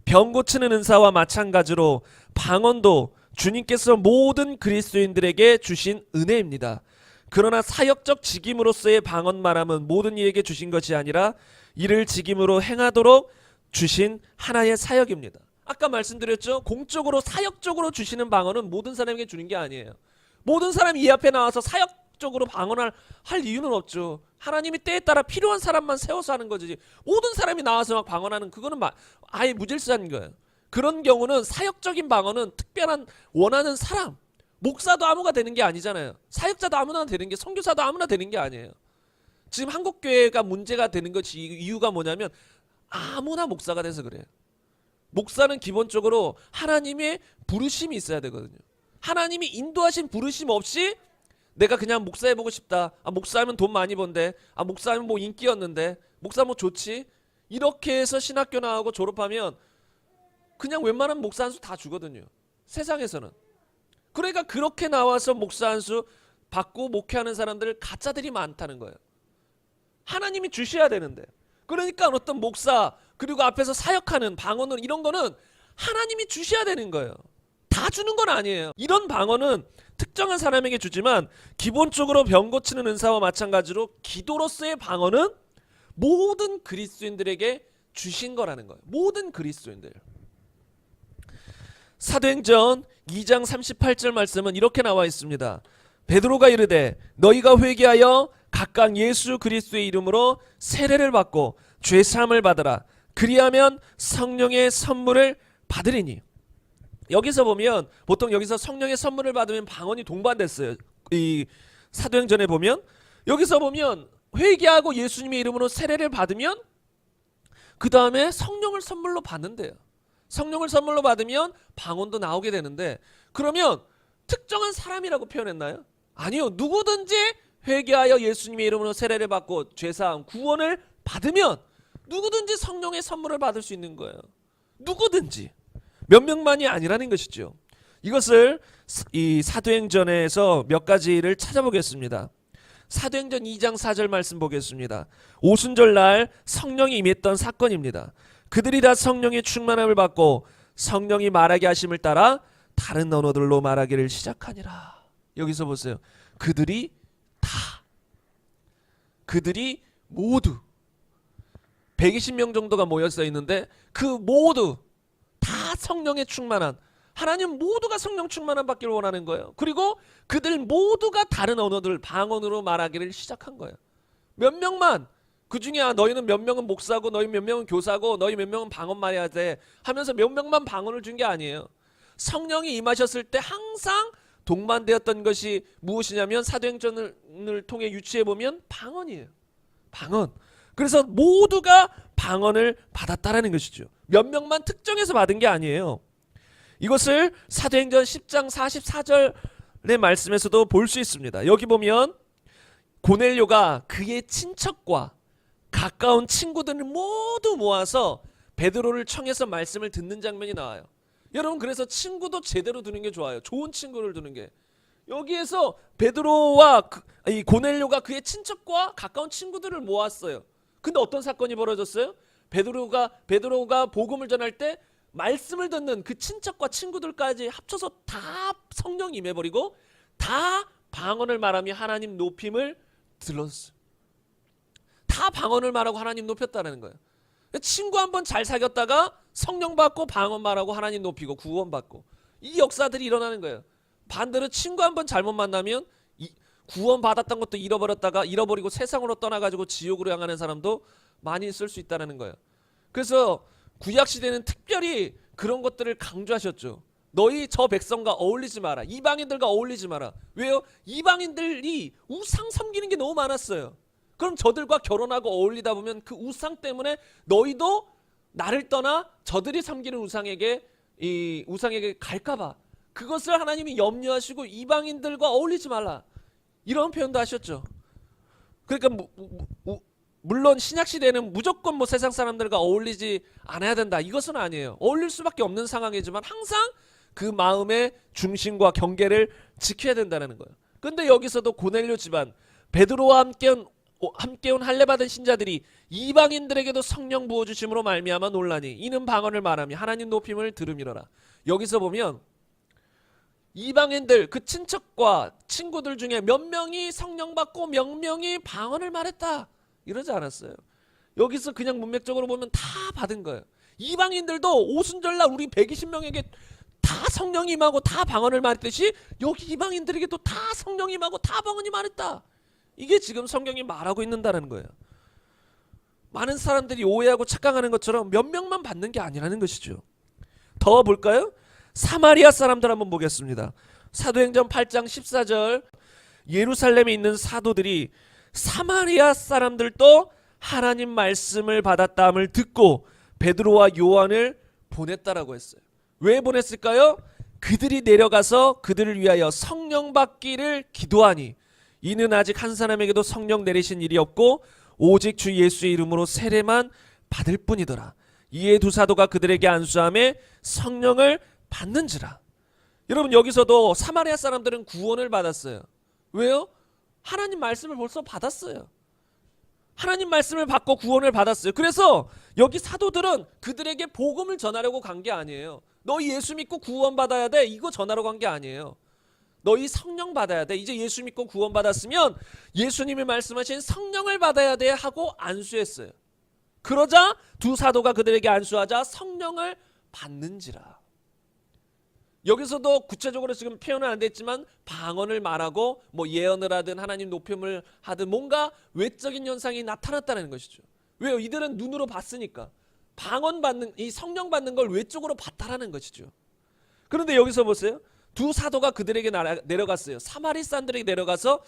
병 고치는 은사와 마찬가지로 방언도 주님께서 모든 그리스도인들에게 주신 은혜입니다. 그러나 사역적 직임으로서의 방언 말함은 모든 이에게 주신 것이 아니라 이를 직임으로 행하도록 주신 하나의 사역입니다. 아까 말씀드렸죠. 공적으로 사역적으로 주시는 방언은 모든 사람에게 주는 게 아니에요. 모든 사람이 이 앞에 나와서 사역적으로 방언을 할 이유는 없죠. 하나님이 때에 따라 필요한 사람만 세워서 하는 거지. 모든 사람이 나와서 막 방언하는 그거는 아예 무질서한 거예요. 그런 경우는 사역적인 방언은 특별한 원하는 사람, 목사도 아무나 되는 게 아니잖아요. 사역자도 아무나 되는 게, 선교사도 아무나 되는 게 아니에요. 지금 한국교회가 문제가 되는 것이 이유가 뭐냐면 아무나 목사가 돼서 그래요. 목사는 기본적으로 하나님의 부르심이 있어야 되거든요. 하나님이 인도하신 부르심 없이 내가 그냥 목사해보고 싶다. 목사하면 돈 많이 번대. 목사하면 뭐 인기였는데. 목사 뭐 좋지. 이렇게 해서 신학교 나오고 졸업하면 그냥 웬만한 목사 한 수 다 주거든요. 세상에서는. 그러니까 그렇게 나와서 목사 한 수 받고 목회하는 사람들 가짜들이 많다는 거예요. 하나님이 주셔야 되는데. 그러니까 어떤 목사 그리고 앞에서 사역하는 방언은 이런 거는 하나님이 주셔야 되는 거예요. 다 주는 건 아니에요. 이런 방언은 특정한 사람에게 주지만 기본적으로 병 고치는 은사와 마찬가지로 기도로서의 방언은 모든 그리스도인들에게 주신 거라는 거예요. 모든 그리스도인들. 사도행전 2장 38절 말씀은 이렇게 나와 있습니다. 베드로가 이르되 너희가 회개하여 각각 예수 그리스도의 이름으로 세례를 받고 죄 사함을 받으라. 그리하면 성령의 선물을 받으리니. 여기서 보면 보통 여기서 성령의 선물을 받으면 방언이 동반됐어요. 이 사도행전에 보면 여기서 보면 회개하고 예수님의 이름으로 세례를 받으면 그 다음에 성령을 선물로 받는데요. 성령을 선물로 받으면 방언도 나오게 되는데 그러면 특정한 사람이라고 표현했나요? 아니요. 누구든지 회개하여 예수님의 이름으로 세례를 받고 죄사함 구원을 받으면 누구든지 성령의 선물을 받을 수 있는 거예요. 누구든지. 몇 명만이 아니라는 것이죠. 이것을 이 사도행전에서 몇 가지를 찾아보겠습니다. 사도행전 2장 4절 말씀 보겠습니다. 오순절날 성령이 임했던 사건입니다. 그들이 다 성령의 충만함을 받고 성령이 말하게 하심을 따라 다른 언어들로 말하기를 시작하니라. 여기서 보세요. 그들이 모두 120명 정도가 모여서 있는데 그 모두 다 성령에 충만한 하나님 모두가 성령 충만함 받기를 원하는 거예요. 그리고 그들 모두가 다른 언어들 방언으로 말하기를 시작한 거예요. 몇 명만 그 중에 너희는 몇 명은 목사고 너희 몇 명은 교사고 너희 몇 명은 방언 말해야 돼 하면서 몇 명만 방언을 준 게 아니에요. 성령이 임하셨을 때 항상 동반되었던 것이 무엇이냐면 사도행전을 통해 유추해 보면 방언이에요. 방언. 그래서 모두가 방언을 받았다라는 것이죠. 몇 명만 특정해서 받은 게 아니에요. 이것을 사도행전 10장 44절의 말씀에서도 볼 수 있습니다. 여기 보면 고넬료가 그의 친척과 가까운 친구들을 모두 모아서 베드로를 청해서 말씀을 듣는 장면이 나와요. 여러분 그래서 친구도 제대로 두는 게 좋아요. 좋은 친구를 두는 게. 여기에서 베드로와 이 고넬료가 그의 친척과 가까운 친구들을 모았어요. 근데 어떤 사건이 벌어졌어요? 베드로가 복음을 전할 때 말씀을 듣는 그 친척과 친구들까지 합쳐서 다 성령이 임해버리고 다 방언을 말하며 하나님 높임을 들었어요. 다 방언을 말하고 하나님 높였다는 거예요. 친구 한번 잘 사귀었다가 성령 받고 방언 말하고 하나님 높이고 구원 받고 이 역사들이 일어나는 거예요. 반대로 친구 한번 잘못 만나면 구원 받았던 것도 잃어버리고 세상으로 떠나가지고 지옥으로 향하는 사람도 많이 있을 수 있다는 거예요. 그래서 구약시대는 특별히 그런 것들을 강조하셨죠. 너희 저 백성과 어울리지 마라. 이방인들과 어울리지 마라. 왜요? 이방인들이 우상 섬기는 게 너무 많았어요. 그럼 저들과 결혼하고 어울리다 보면 그 우상 때문에 너희도 나를 떠나 저들이 섬기는 우상에게 갈까봐 그것을 하나님이 염려하시고 이방인들과 어울리지 말라. 이런 표현도 하셨죠. 그러니까 물론 신약시대에는 무조건 세상 사람들과 어울리지 않아야 된다. 이것은 아니에요. 어울릴 수밖에 없는 상황이지만 항상 그 마음의 중심과 경계를 지켜야 된다는 거예요. 근데 여기서도 고넬료 집안 베드로와 함께 온 할례받은 신자들이 이방인들에게도 성령 부어주심으로 말미암아 논라니 이는 방언을 말하며 하나님 높임을 들음이로라. 여기서 보면 이방인들 그 친척과 친구들 중에 몇 명이 성령 받고 몇 명이 방언을 말했다 이러지 않았어요. 여기서 그냥 문맥적으로 보면 다 받은 거예요. 이방인들도 오순절날 우리 120명에게 다 성령이 임하고 다 방언을 말했듯이 여기 이방인들에게도 다 성령이 임하고 다 방언이 말했다. 이게 지금 성경이 말하고 있는다는 거예요. 많은 사람들이 오해하고 착각하는 것처럼 몇 명만 받는 게 아니라는 것이죠. 더 볼까요? 사마리아 사람들 한번 보겠습니다. 사도행전 8장 14절, 예루살렘에 있는 사도들이 사마리아 사람들도 하나님 말씀을 받았다함을 듣고 베드로와 요한을 보냈다라고 했어요. 왜 보냈을까요? 그들이 내려가서 그들을 위하여 성령 받기를 기도하니 이는 아직 한 사람에게도 성령 내리신 일이 없고 오직 주 예수의 이름으로 세례만 받을 뿐이더라. 이에 두 사도가 그들에게 안수하며 성령을 받는지라. 여러분, 여기서도 사마리아 사람들은 구원을 받았어요. 왜요? 하나님 말씀을 벌써 받았어요. 하나님 말씀을 받고 구원을 받았어요. 그래서 여기 사도들은 그들에게 복음을 전하려고 간 게 아니에요. 너희 예수 믿고 구원 받아야 돼, 이거 전하러 간 게 아니에요. 너희 성령 받아야 돼. 이제 예수 믿고 구원 받았으면 예수님이 말씀하신 성령을 받아야 돼 하고 안수했어요. 그러자 두 사도가 그들에게 안수하자 성령을 받는지라. 여기서도 구체적으로 지금 표현은 안 됐지만 방언을 말하고 뭐 예언을 하든 하나님 높임을 하든 뭔가 외적인 현상이 나타났다는 것이죠. 왜요? 이들은 눈으로 봤으니까. 방언 받는, 이 성령 받는 걸 외적으로 봤다라는 것이죠. 그런데 여기서 보세요. 두 사도가 그들에게 내려갔어요. 사마리 사람들에게 내려가서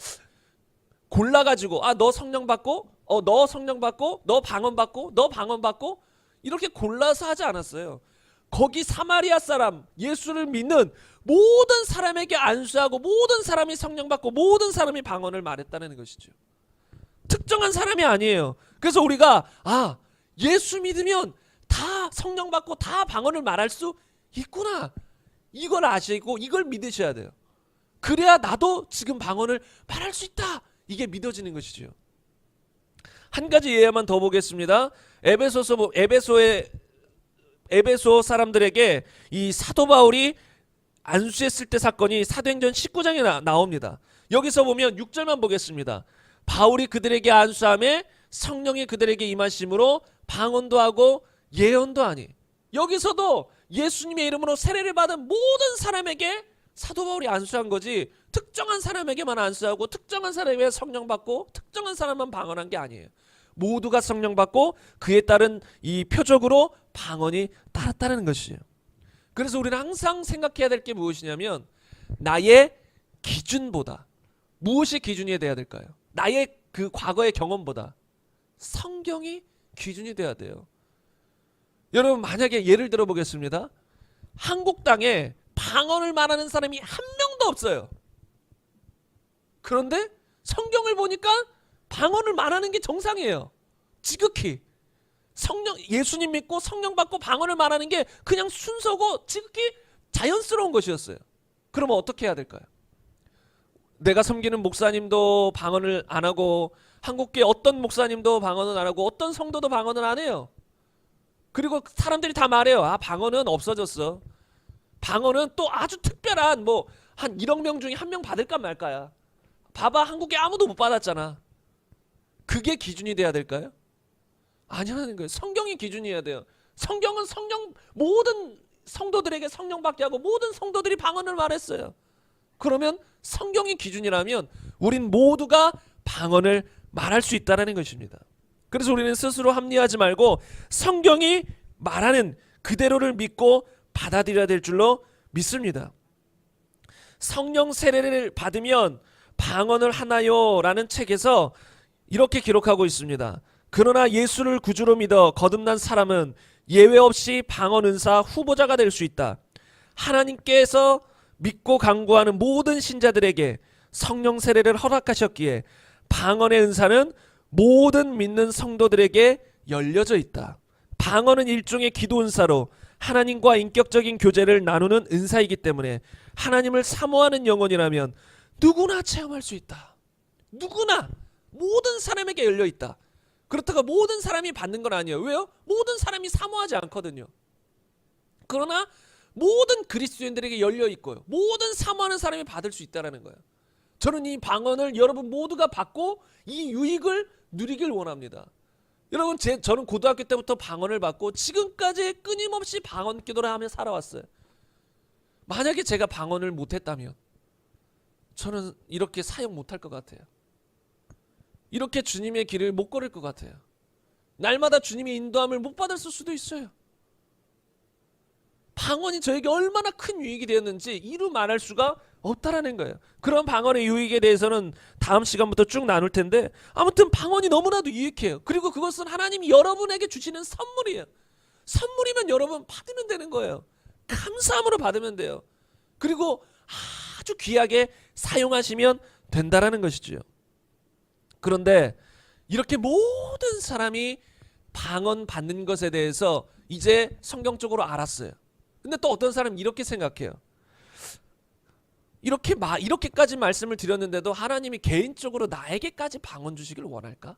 골라가지고, 아, 너 성령 받고, 너 성령 받고, 너 방언 받고, 너 방언 받고, 이렇게 골라서 하지 않았어요. 거기 사마리아 사람, 예수를 믿는 모든 사람에게 안수하고 모든 사람이 성령 받고 모든 사람이 방언을 말했다는 것이죠. 특정한 사람이 아니에요. 그래서 우리가 예수 믿으면 다 성령 받고 다 방언을 말할 수 있구나, 이걸 아시고 이걸 믿으셔야 돼요. 그래야 나도 지금 방언을 말할 수 있다, 이게 믿어지는 것이죠. 한 가지 예화만 더 보겠습니다. 에베소 사람들에게 이 사도 바울이 안수했을 때 사건이 사도행전 19장에 나옵니다. 여기서 보면 6절만 보겠습니다. 바울이 그들에게 안수하며 성령이 그들에게 임하심으로 방언도 하고 예언도 하니. 여기서도 예수님의 이름으로 세례를 받은 모든 사람에게 사도 바울이 안수한 거지, 특정한 사람에게만 안수하고 특정한 사람에게 성령 받고 특정한 사람만 방언한 게 아니에요. 모두가 성령 받고 그에 따른 이 표적으로 방언이 따랐다는 것이에요. 그래서 우리는 항상 생각해야 될 게 무엇이냐면, 나의 기준보다 무엇이 기준이 돼야 될까요? 나의 그 과거의 경험보다 성경이 기준이 돼야 돼요. 여러분, 만약에 예를 들어 보겠습니다. 한국 땅에 방언을 말하는 사람이 한 명도 없어요. 그런데 성경을 보니까 방언을 말하는 게 정상이에요. 지극히 예수님 믿고 성령 받고 방언을 말하는 게 그냥 순서고 지극히 자연스러운 것이었어요. 그러면 어떻게 해야 될까요? 내가 섬기는 목사님도 방언을 안 하고, 한국계 어떤 목사님도 방언을 안 하고, 어떤 성도도 방언을 안 해요. 그리고 사람들이 다 말해요. 방언은 없어졌어. 방언은 또 아주 특별한 한 1억 명 중에 한 명 받을까 말까야. 봐봐, 한국에 아무도 못 받았잖아. 그게 기준이 돼야 될까요? 아니라는 거예요. 성경이 기준이어야 돼요. 성경은 모든 성도들에게 성령 받게 하고 모든 성도들이 방언을 말했어요. 그러면 성경이 기준이라면 우린 모두가 방언을 말할 수 있다는 것입니다. 그래서 우리는 스스로 합리화하지 말고 성경이 말하는 그대로를 믿고 받아들여야 될 줄로 믿습니다. 성령 세례를 받으면 방언을 하나요? 라는 책에서 이렇게 기록하고 있습니다. 그러나 예수를 구주로 믿어 거듭난 사람은 예외 없이 방언 은사 후보자가 될 수 있다. 하나님께서 믿고 간구하는 모든 신자들에게 성령 세례를 허락하셨기에 방언의 은사는 모든 믿는 성도들에게 열려져 있다. 방언은 일종의 기도 은사로 하나님과 인격적인 교제를 나누는 은사이기 때문에 하나님을 사모하는 영혼이라면 누구나 체험할 수 있다. 누구나, 모든 사람에게 열려 있다. 그렇다고 모든 사람이 받는 건 아니에요. 왜요? 모든 사람이 사모하지 않거든요. 그러나 모든 그리스도인들에게 열려 있고요, 모든 사모하는 사람이 받을 수 있다는 거예요. 저는 이 방언을 여러분 모두가 받고 이 유익을 누리길 원합니다. 여러분 저는 고등학교 때부터 방언을 받고 지금까지 끊임없이 방언 기도를 하며 살아왔어요. 만약에 제가 방언을 못했다면 저는 이렇게 사역 못할 것 같아요. 이렇게 주님의 길을 못 걸을 것 같아요. 날마다 주님의 인도함을 못 받았을 수도 있어요. 방언이 저에게 얼마나 큰 유익이 되었는지 이루 말할 수가 없다라는 거예요. 그런 방언의 유익에 대해서는 다음 시간부터 쭉 나눌 텐데, 아무튼 방언이 너무나도 유익해요. 그리고 그것은 하나님이 여러분에게 주시는 선물이에요. 선물이면 여러분 받으면 되는 거예요. 감사함으로 받으면 돼요. 그리고 아주 귀하게 사용하시면 된다라는 것이죠. 그런데 이렇게 모든 사람이 방언 받는 것에 대해서 이제 성경적으로 알았어요. 근데 또 어떤 사람은 이렇게 생각해요. 이렇게까지 말씀을 드렸는데도 하나님이 개인적으로 나에게까지 방언 주시기를 원할까?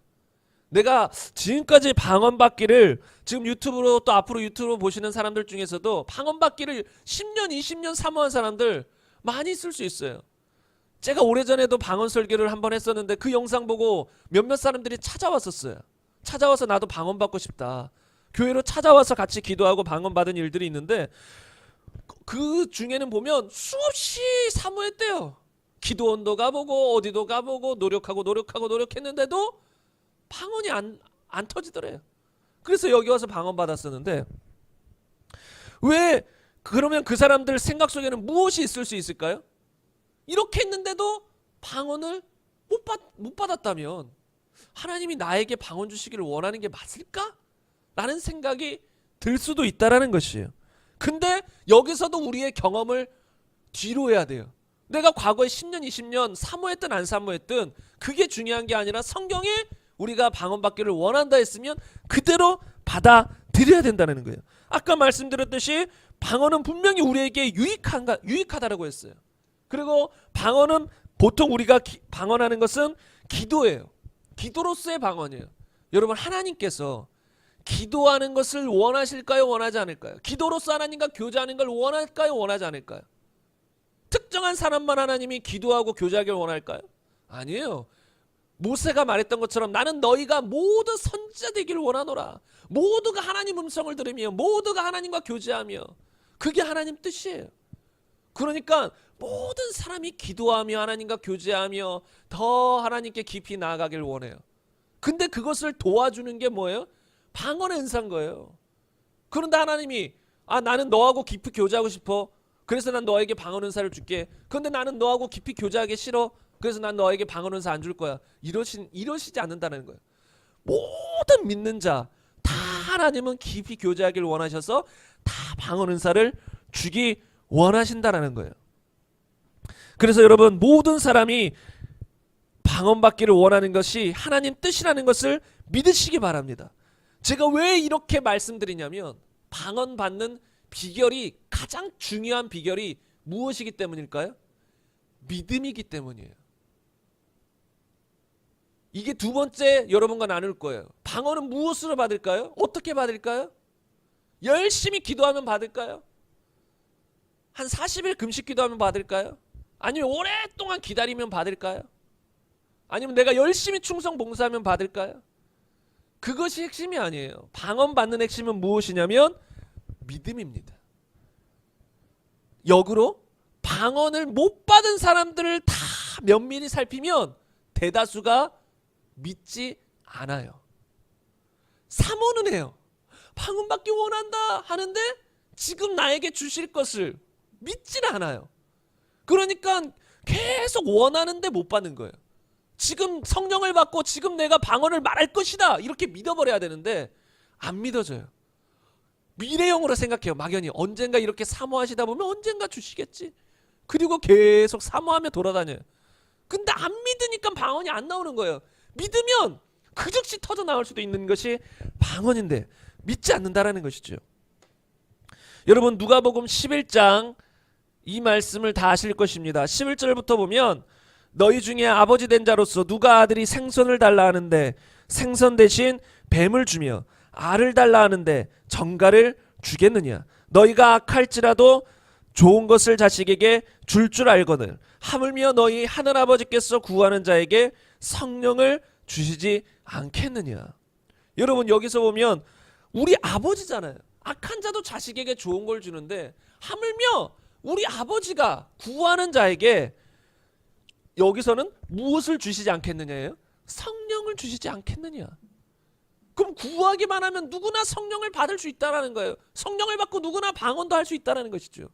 내가 지금까지 방언 받기를, 지금 유튜브로 또 앞으로 유튜브로 보시는 사람들 중에서도 방언 받기를 10년, 20년 사모한 사람들 많이 있을 수 있어요. 제가 오래전에도 방언 설교를 한번 했었는데 그 영상 보고 몇몇 사람들이 찾아왔었어요. 찾아와서 나도 방언 받고 싶다. 교회로 찾아와서 같이 기도하고 방언 받은 일들이 있는데, 그 중에는 보면 수없이 사모했대요. 기도원도 가보고 어디도 가보고 노력했는데도 방언이 안 터지더래요. 그래서 여기 와서 방언 받았었는데, 왜 그러면 그 사람들 생각 속에는 무엇이 있을 수 있을까요? 이렇게 했는데도 방언을 못 받았다면 하나님이 나에게 방언 주시기를 원하는 게 맞을까? 라는 생각이 들 수도 있다라는 것이에요. 근데 여기서도 우리의 경험을 뒤로 해야 돼요. 내가 과거에 10년, 20년 사모했든 안 사모했든 그게 중요한 게 아니라 성경에 우리가 방언 받기를 원한다 했으면 그대로 받아들여야 된다는 거예요. 아까 말씀드렸듯이 방언은 분명히 우리에게 유익하다라고 했어요. 그리고 방언은 보통 우리가 방언하는 것은 기도예요. 기도로서의 방언이에요. 여러분, 하나님께서 기도하는 것을 원하실까요? 원하지 않을까요? 기도로서 하나님과 교제하는 걸 원할까요? 원하지 않을까요? 특정한 사람만 하나님이 기도하고 교제하기를 원할까요? 아니에요. 모세가 말했던 것처럼 나는 너희가 모두 선지자 되기를 원하노라. 모두가 하나님 음성을 들으며 모두가 하나님과 교제하며, 그게 하나님 뜻이에요. 그러니까 모든 사람이 기도하며 하나님과 교제하며 더 하나님께 깊이 나아가길 원해요. 근데 그것을 도와주는 게 뭐예요? 방언의 은사인 거예요. 그런데 하나님이 나는 너하고 깊이 교제하고 싶어. 그래서 난 너에게 방언 은사를 줄게. 그런데 나는 너하고 깊이 교제하기 싫어. 그래서 난 너에게 방언 은사 안 줄 거야. 이러시지 않는다는 거예요. 모든 믿는 자 다 하나님은 깊이 교제하기를 원하셔서 다 방언 은사를 주기 원하신다라는 거예요. 그래서 여러분, 모든 사람이 방언 받기를 원하는 것이 하나님 뜻이라는 것을 믿으시기 바랍니다. 제가 왜 이렇게 말씀드리냐면, 방언 받는 비결이, 가장 중요한 비결이 무엇이기 때문일까요? 믿음이기 때문이에요. 이게 두 번째 여러분과 나눌 거예요. 방언은 무엇으로 받을까요? 어떻게 받을까요? 열심히 기도하면 받을까요? 한 40일 금식 기도하면 받을까요? 아니면 오랫동안 기다리면 받을까요? 아니면 내가 열심히 충성 봉사하면 받을까요? 그것이 핵심이 아니에요. 방언 받는 핵심은 무엇이냐면 믿음입니다. 역으로 방언을 못 받은 사람들을 다 면밀히 살피면 대다수가 믿지 않아요. 사모는 해요. 방언 받기 원한다 하는데 지금 나에게 주실 것을 믿지는 않아요. 그러니까 계속 원하는데 못 받는 거예요. 지금 성령을 받고 지금 내가 방언을 말할 것이다 이렇게 믿어버려야 되는데 안 믿어져요. 미래형으로 생각해요. 막연히 언젠가 이렇게 사모하시다 보면 언젠가 주시겠지. 그리고 계속 사모하며 돌아다녀요. 근데 안 믿으니까 방언이 안 나오는 거예요. 믿으면 그 즉시 터져 나올 수도 있는 것이 방언인데 믿지 않는다라는 것이죠. 여러분, 누가복음 11장 이 말씀을 다 아실 것입니다. 11절부터 보면 너희 중에 아버지 된 자로서 누가 아들이 생선을 달라 하는데 생선 대신 뱀을 주며 알을 달라 하는데 정갈을 주겠느냐. 너희가 악할지라도 좋은 것을 자식에게 줄 알거늘 하물며 너희 하늘아버지께서 구하는 자에게 성령을 주시지 않겠느냐. 여러분 여기서 보면 우리 아버지잖아요. 악한 자도 자식에게 좋은 걸 주는데 하물며 우리 아버지가 구하는 자에게 여기서는 무엇을 주시지 않겠느냐예요? 성령을 주시지 않겠느냐. 그럼 구하기만 하면 누구나 성령을 받을 수 있다라는 거예요. 성령을 받고 누구나 방언도 할 수 있다라는 것이죠.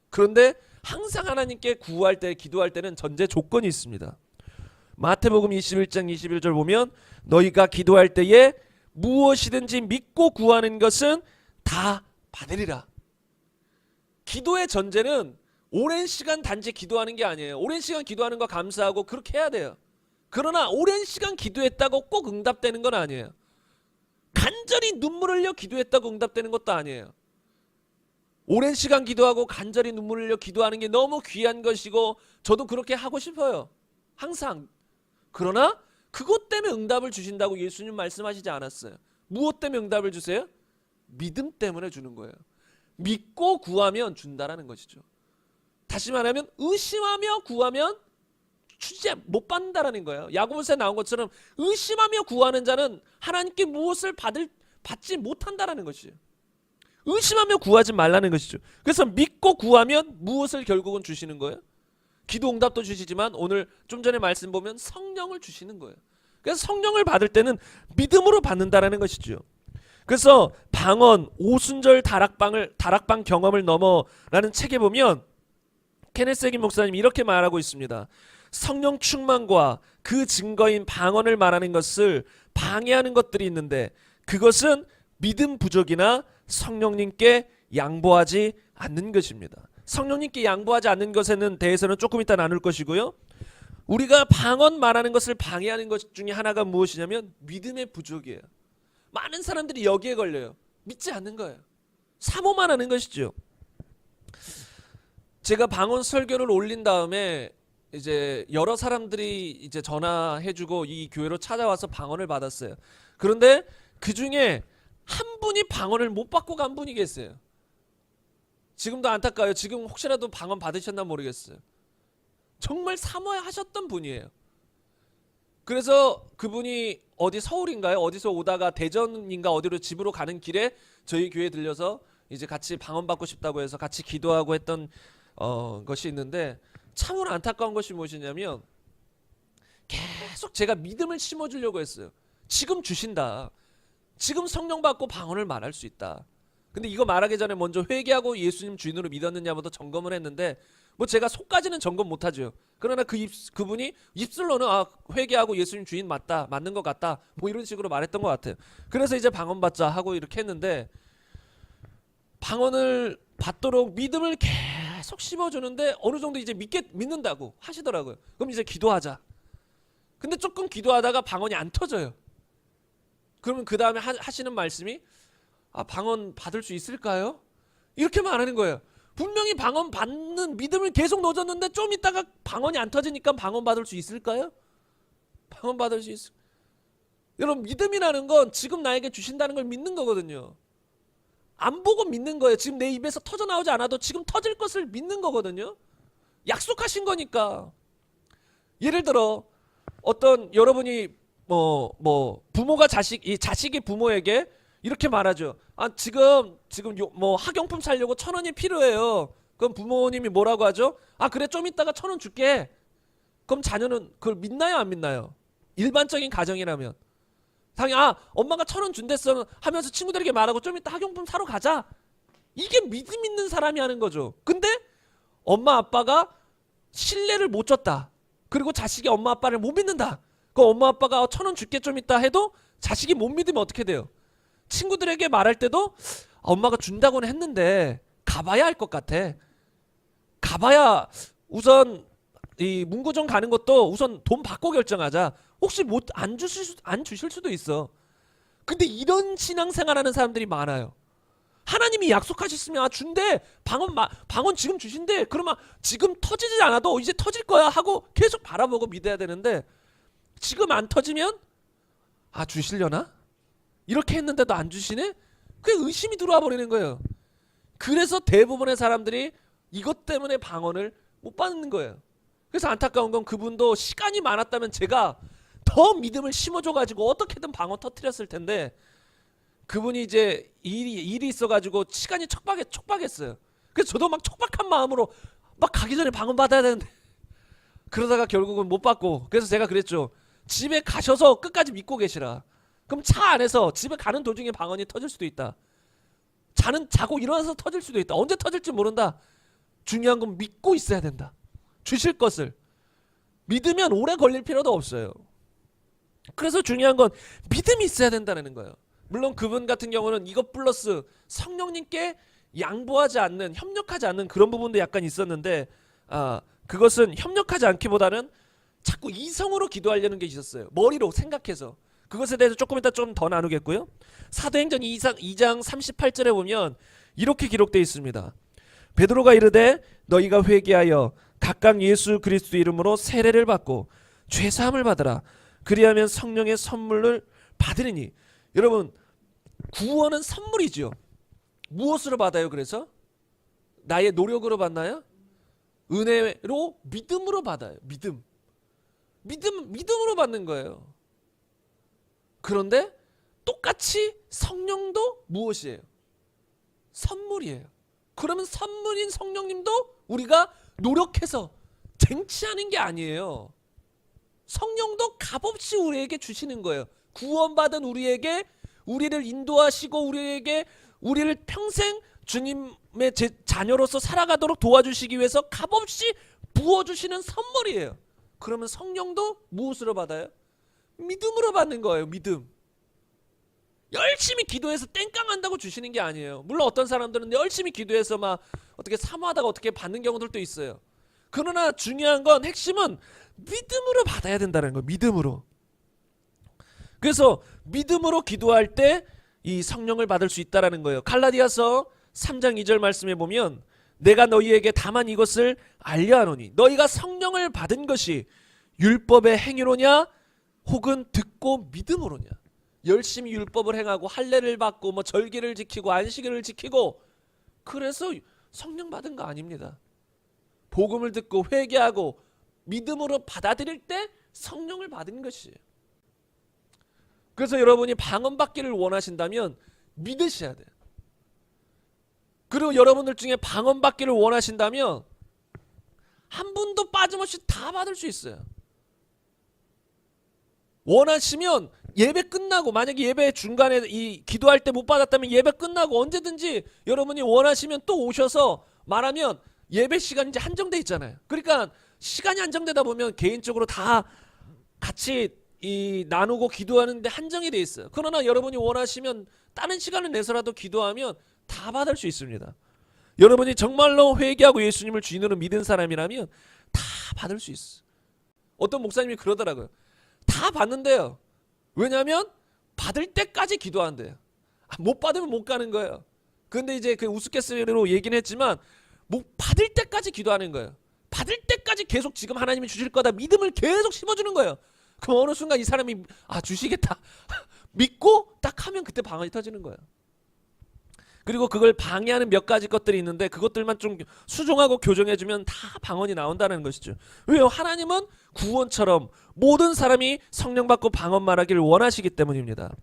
그런데 항상 하나님께 구할 때, 기도할 때는 전제 조건이 있습니다. 마태복음 21장 21절 보면 너희가 기도할 때에 무엇이든지 믿고 구하는 것은 다 받으리라. 기도의 전제는 오랜 시간 단지 기도하는 게 아니에요. 오랜 시간 기도하는 거 감사하고 그렇게 해야 돼요. 그러나 오랜 시간 기도했다고 꼭 응답되는 건 아니에요. 간절히 눈물 흘려 기도했다고 응답되는 것도 아니에요. 오랜 시간 기도하고 간절히 눈물 흘려 기도하는 게 너무 귀한 것이고 저도 그렇게 하고 싶어요. 항상. 그러나 그것 때문에 응답을 주신다고 예수님 말씀하시지 않았어요. 무엇 때문에 응답을 주세요? 믿음 때문에 주는 거예요. 믿고 구하면 준다라는 것이죠. 다시 말하면 의심하며 구하면 주제 못 받는다라는 거예요. 야고보서에 나온 것처럼 의심하며 구하는 자는 하나님께 무엇을 받지 못한다라는 것이에요. 의심하며 구하지 말라는 것이죠. 그래서 믿고 구하면 무엇을 결국은 주시는 거예요? 기도 응답도 주시지만 오늘 좀 전에 말씀 보면 성령을 주시는 거예요. 그래서 성령을 받을 때는 믿음으로 받는다라는 것이죠. 그래서 방언, 오순절 다락방 경험을 넘어라는 책에 보면 케네스 해긴 목사님이 이렇게 말하고 있습니다. 성령 충만과 그 증거인 방언을 말하는 것을 방해하는 것들이 있는데 그것은 믿음 부족이나 성령님께 양보하지 않는 것입니다. 성령님께 양보하지 않는 것에는 대해서는 조금 이따 나눌 것이고요. 우리가 방언 말하는 것을 방해하는 것 중에 하나가 무엇이냐면 믿음의 부족이에요. 많은 사람들이 여기에 걸려요. 믿지 않는 거예요. 사모만 하는 것이죠. 제가 방언 설교를 올린 다음에 이제 여러 사람들이 이제 전화해주고 이 교회로 찾아와서 방언을 받았어요. 그런데 그 중에 한 분이 방언을 못 받고 간 분이 계세요. 지금도 안타까워요. 지금 혹시라도 방언 받으셨나 모르겠어요. 정말 사모하셨던 분이에요. 그래서 그분이 어디 서울인가요? 어디서 오다가 대전인가 어디로 집으로 가는 길에 저희 교회에 들려서 이제 같이 방언 받고 싶다고 해서 같이 기도하고 했던 것이 있는데 참으로 안타까운 것이 무엇이냐면 계속 제가 믿음을 심어주려고 했어요. 지금 주신다. 지금 성령 받고 방언을 말할 수 있다. 근데 이거 말하기 전에 먼저 회개하고 예수님 주인으로 믿었느냐부터 점검을 했는데 뭐 제가 속까지는 점검 못하죠. 그러나 그분이 입술로는 회개하고 예수님 주인 맞는 것 같다 뭐 이런 식으로 말했던 것 같아요. 그래서 이제 방언 받자 하고 이렇게 했는데 방언을 받도록 믿음을 계속 심어주는데 어느 정도 이제 믿는다고 하시더라고요. 그럼 이제 기도하자. 근데 조금 기도하다가 방언이 안 터져요. 그러면 그 다음에 하시는 말씀이 방언 받을 수 있을까요? 이렇게 말하는 거예요. 분명히 방언 받는 믿음을 계속 넣어줬는데 좀 있다가 방언이 안 터지니까 방언 받을 수 있을까요? 방언 받을 수 있을. 여러분 믿음이라는 건 지금 나에게 주신다는 걸 믿는 거거든요. 안 보고 믿는 거예요. 지금 내 입에서 터져 나오지 않아도 지금 터질 것을 믿는 거거든요. 약속하신 거니까. 예를 들어 어떤 여러분이 부모가 자식이 부모에게 이렇게 말하죠. 지금 학용품 사려고 1,000원이 필요해요. 그럼 부모님이 뭐라고 하죠? 그래 좀 이따가 1,000원 줄게. 그럼 자녀는 그걸 믿나요 안 믿나요? 일반적인 가정이라면 당연히 엄마가 1,000원 준댔어 하면서 친구들에게 말하고 좀 이따 학용품 사러 가자. 이게 믿음 있는 사람이 하는 거죠. 근데 엄마 아빠가 신뢰를 못 줬다. 그리고 자식이 엄마 아빠를 못 믿는다. 그 엄마 아빠가 1,000원 줄게 좀 이따 해도 자식이 못 믿으면 어떻게 돼요? 친구들에게 말할 때도 엄마가 준다고는 했는데 가봐야 할 것 같아. 가봐야 우선 이 문구점 가는 것도 우선 돈 받고 결정하자. 혹시 안 주실 수도 있어. 근데 이런 신앙생활하는 사람들이 많아요. 하나님이 약속하셨으면 준대. 방언 지금 주신대. 그러면 지금 터지지 않아도 이제 터질 거야 하고 계속 바라보고 믿어야 되는데 지금 안 터지면 주시려나? 이렇게 했는데도 안 주시네? 그게 의심이 들어와 버리는 거예요. 그래서 대부분의 사람들이 이것 때문에 방언을 못 받는 거예요. 그래서 안타까운 건 그분도 시간이 많았다면 제가 더 믿음을 심어줘가지고 어떻게든 방언 터뜨렸을 텐데 그분이 이제 일이 있어가지고 시간이 촉박했어요. 그래서 저도 막 촉박한 마음으로 막 가기 전에 방언 받아야 되는데 그러다가 결국은 못 받고, 그래서 제가 그랬죠. 집에 가셔서 끝까지 믿고 계시라. 그럼 차 안에서 집에 가는 도중에 방언이 터질 수도 있다. 자고 일어나서 터질 수도 있다. 언제 터질지 모른다. 중요한 건 믿고 있어야 된다. 주실 것을 믿으면 오래 걸릴 필요도 없어요. 그래서 중요한 건 믿음이 있어야 된다는 거예요. 물론 그분 같은 경우는 이것 플러스 성령님께 양보하지 않는, 협력하지 않는 그런 부분도 약간 있었는데, 그것은 협력하지 않기보다는 자꾸 이성으로 기도하려는 게 있었어요. 머리로 생각해서. 그것에 대해서 조금 이따 좀 더 나누겠고요. 사도행전 2장 38절에 보면 이렇게 기록되어 있습니다. 베드로가 이르되 너희가 회개하여 각각 예수 그리스도 이름으로 세례를 받고 죄사함을 받으라. 그리하면 성령의 선물을 받으리니. 여러분, 구원은 선물이죠. 무엇으로 받아요? 그래서 나의 노력으로 받나요? 은혜로, 믿음으로 받아요. 믿음으로 받는 거예요. 그런데 똑같이 성령도 무엇이에요? 선물이에요. 그러면 선물인 성령님도 우리가 노력해서 쟁취하는 게 아니에요. 성령도 값없이 우리에게 주시는 거예요. 구원받은 우리에게, 우리를 인도하시고 우리를 평생 주님의 자녀로서 살아가도록 도와주시기 위해서 값없이 부어주시는 선물이에요. 그러면 성령도 무엇으로 받아요? 믿음으로 받는 거예요. 믿음. 열심히 기도해서 땡깡한다고 주시는 게 아니에요. 물론 어떤 사람들은 열심히 기도해서 막 어떻게 사모하다가 어떻게 받는 경우들도 있어요. 그러나 중요한 건, 핵심은 믿음으로 받아야 된다는 거예요. 믿음으로. 그래서 믿음으로 기도할 때 이 성령을 받을 수 있다라는 거예요. 갈라디아서 3장 2절 말씀에 보면 내가 너희에게 다만 이것을 알려하노니 너희가 성령을 받은 것이 율법의 행위로냐 혹은 듣고 믿음으로냐. 열심히 율법을 행하고 할례를 받고 뭐 절기를 지키고 안식일을 지키고 그래서 성령 받은 거 아닙니다. 복음을 듣고 회개하고 믿음으로 받아들일 때 성령을 받은 것이에요. 그래서 여러분이 방언 받기를 원하신다면 믿으셔야 돼요. 그리고 여러분들 중에 방언 받기를 원하신다면 한 분도 빠짐없이 다 받을 수 있어요. 원하시면 예배 끝나고, 만약에 예배 중간에 이 기도할 때 못 받았다면 예배 끝나고 언제든지 여러분이 원하시면 또 오셔서 말하면, 예배 시간이 이제 한정돼 있잖아요. 그러니까 시간이 한정되다 보면 개인적으로 다 같이 나누고 기도하는데 한정이 돼 있어요. 그러나 여러분이 원하시면 다른 시간을 내서라도 기도하면 다 받을 수 있습니다. 여러분이 정말로 회개하고 예수님을 주인으로 믿은 사람이라면 다 받을 수 있어. 어떤 목사님이 그러더라고요. 다 받는데요. 왜냐하면 받을 때까지 기도한대요. 못 받으면 못 가는 거예요. 근데 이제 그 우스갯소리로 얘기는 했지만 받을 때까지 기도하는 거예요. 받을 때까지 계속 지금 하나님이 주실 거다 믿음을 계속 심어주는 거예요. 그럼 어느 순간 이 사람이 주시겠다 믿고 딱 하면 그때 방언이 터지는 거예요. 그리고 그걸 방해하는 몇 가지 것들이 있는데 그것들만 좀 수정하고 교정해주면 다 방언이 나온다는 것이죠. 왜요? 하나님은 구원처럼 모든 사람이 성령 받고 방언 말하기를 원하시기 때문입니다.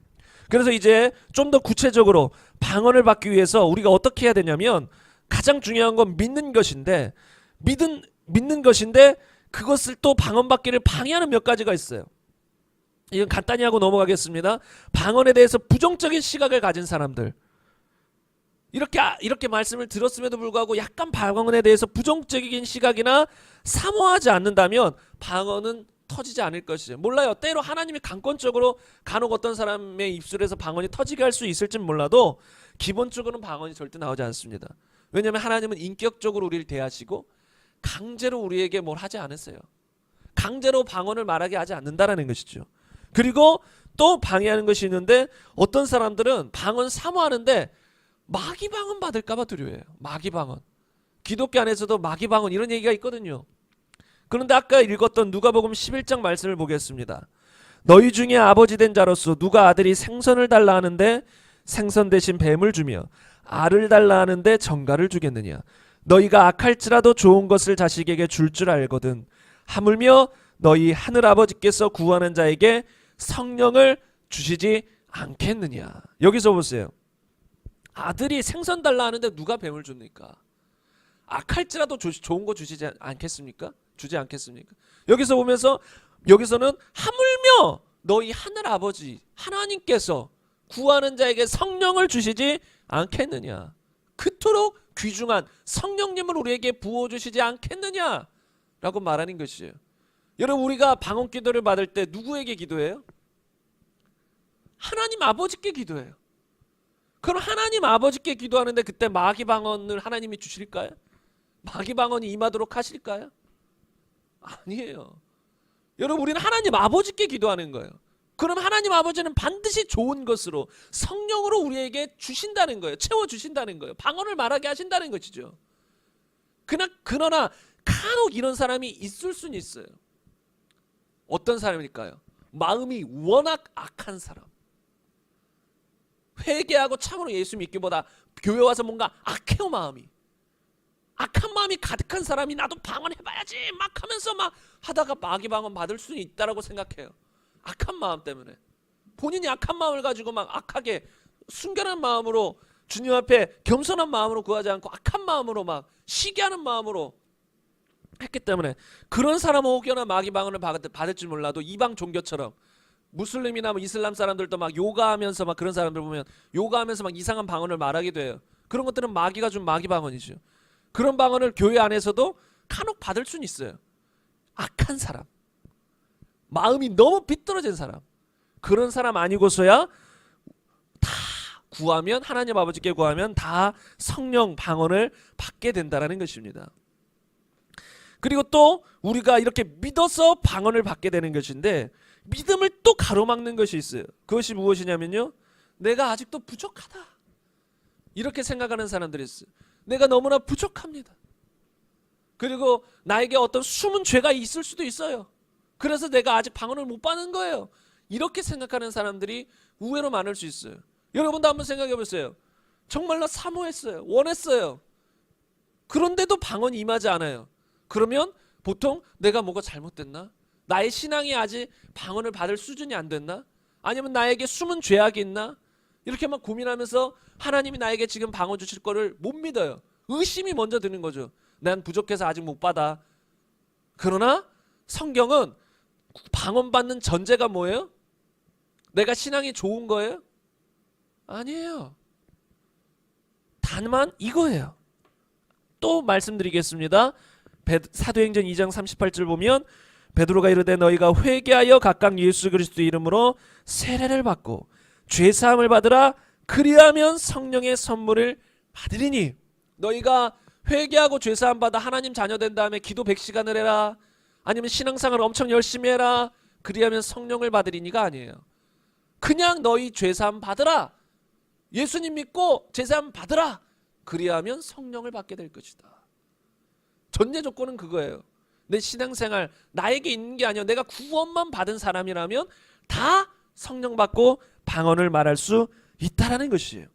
그래서 이제 좀 더 구체적으로 방언을 받기 위해서 우리가 어떻게 해야 되냐면, 가장 중요한 건 믿는 것인데, 믿는 것인데 그것을 또 방언 받기를 방해하는 몇 가지가 있어요. 이건 간단히 하고 넘어가겠습니다. 방언에 대해서 부정적인 시각을 가진 사람들, 이렇게 말씀을 들었음에도 불구하고 약간 방언에 대해서 부정적인 시각이나 사모하지 않는다면 방언은 터지지 않을 것이죠. 몰라요. 때로 하나님이 강권적으로 간혹 어떤 사람의 입술에서 방언이 터지게 할 수 있을진 몰라도 기본적으로는 방언이 절대 나오지 않습니다. 왜냐하면 하나님은 인격적으로 우리를 대하시고 강제로 우리에게 뭘 하지 않으세요. 강제로 방언을 말하게 하지 않는다라는 것이죠. 그리고 또 방해하는 것이 있는데, 어떤 사람들은 방언 사모하는데 마귀 방언 받을까 봐 두려워해요. 마귀 방언. 기독교 안에서도 마귀 방언 이런 얘기가 있거든요. 그런데 아까 읽었던 누가복음 11장 말씀을 보겠습니다. 너희 중에 아버지 된 자로서 누가 아들이 생선을 달라 하는데 생선 대신 뱀을 주며 알을 달라 하는데 정갈을 주겠느냐. 너희가 악할지라도 좋은 것을 자식에게 줄 알거든. 하물며 너희 하늘 아버지께서 구하는 자에게 성령을 주시지 않겠느냐. 여기서 보세요. 아들이 생선 달라 하는데 누가 뱀을 줍니까? 악할지라도 좋은 거 주시지 않겠습니까? 주지 않겠습니까? 여기서 보면서 여기서는 하물며 너희 하늘 아버지 하나님께서 구하는 자에게 성령을 주시지 않겠느냐. 그토록 귀중한 성령님을 우리에게 부어주시지 않겠느냐 라고 말하는 것이에요. 여러분, 우리가 방언 기도를 받을 때 누구에게 기도해요? 하나님 아버지께 기도해요. 그럼 하나님 아버지께 기도하는데 그때 마귀 방언을 하나님이 주실까요? 마귀 방언이 임하도록 하실까요? 아니에요. 여러분, 우리는 하나님 아버지께 기도하는 거예요. 그럼 하나님 아버지는 반드시 좋은 것으로 성령으로 우리에게 주신다는 거예요. 채워주신다는 거예요. 방언을 말하게 하신다는 것이죠. 그러나 간혹 이런 사람이 있을 수는 있어요. 어떤 사람일까요? 마음이 워낙 악한 사람. 회개하고 참으로 예수 믿기보다 교회 와서 뭔가 악해요. 마음이 악한 마음이 가득한 사람이 나도 방언해봐야지 막 하면서 막 하다가 마귀 방언 받을 수는 있다라고 생각해요. 악한 마음 때문에 본인이 악한 마음을 가지고 막 악하게 순결한 마음으로 주님 앞에 겸손한 마음으로 구하지 않고 악한 마음으로 막 시기하는 마음으로 했기 때문에 그런 사람은 혹여나 마귀 방언을 받을지 몰라도 이방 종교처럼 무슬림이나 뭐 이슬람 사람들도 막 요가하면서 막 그런 사람들 보면 요가하면서 막 이상한 방언을 말하게 돼요. 그런 것들은 마귀가 준 마귀 방언이죠. 그런 방언을 교회 안에서도 간혹 받을 수는 있어요. 악한 사람, 마음이 너무 비뚤어진 사람, 그런 사람 아니고서야 다 구하면 하나님 아버지께 구하면 다 성령 방언을 받게 된다라는 것입니다. 그리고 또 우리가 이렇게 믿어서 방언을 받게 되는 것인데 믿음을 또 가로막는 것이 있어요. 그것이 무엇이냐면요, 내가 아직도 부족하다 이렇게 생각하는 사람들이 있어요. 내가 너무나 부족합니다. 그리고 나에게 어떤 숨은 죄가 있을 수도 있어요. 그래서 내가 아직 방언을 못 받는 거예요. 이렇게 생각하는 사람들이 의외로 많을 수 있어요. 여러분도 한번 생각해 보세요. 정말로 사모했어요. 원했어요. 그런데도 방언이 임하지 않아요. 그러면 보통 내가 뭐가 잘못됐나? 나의 신앙이 아직 방언을 받을 수준이 안 됐나? 아니면 나에게 숨은 죄악이 있나? 이렇게만 고민하면서 하나님이 나에게 지금 방언 주실 거를 못 믿어요. 의심이 먼저 드는 거죠. 난 부족해서 아직 못 받아. 그러나 성경은 방언 받는 전제가 뭐예요? 내가 신앙이 좋은 거예요? 아니에요. 다만 이거예요. 또 말씀드리겠습니다. 사도행전 2장 38절 보면 베드로가 이르되 너희가 회개하여 각각 예수 그리스도의 이름으로 세례를 받고 죄사함을 받으라. 그리하면 성령의 선물을 받으리니. 너희가 회개하고 죄사함 받아 하나님 자녀 된 다음에 기도 100시간을 해라, 아니면 신앙생활을 엄청 열심히 해라, 그리하면 성령을 받으리니가 아니에요. 그냥 너희 죄사함 받으라, 예수님 믿고 죄사함 받으라, 그리하면 성령을 받게 될 것이다. 전제 조건은 그거예요. 내 신앙생활 나에게 있는 게 아니야. 내가 구원만 받은 사람이라면 다 성령 받고 방언을 말할 수 있다라는 것이에요.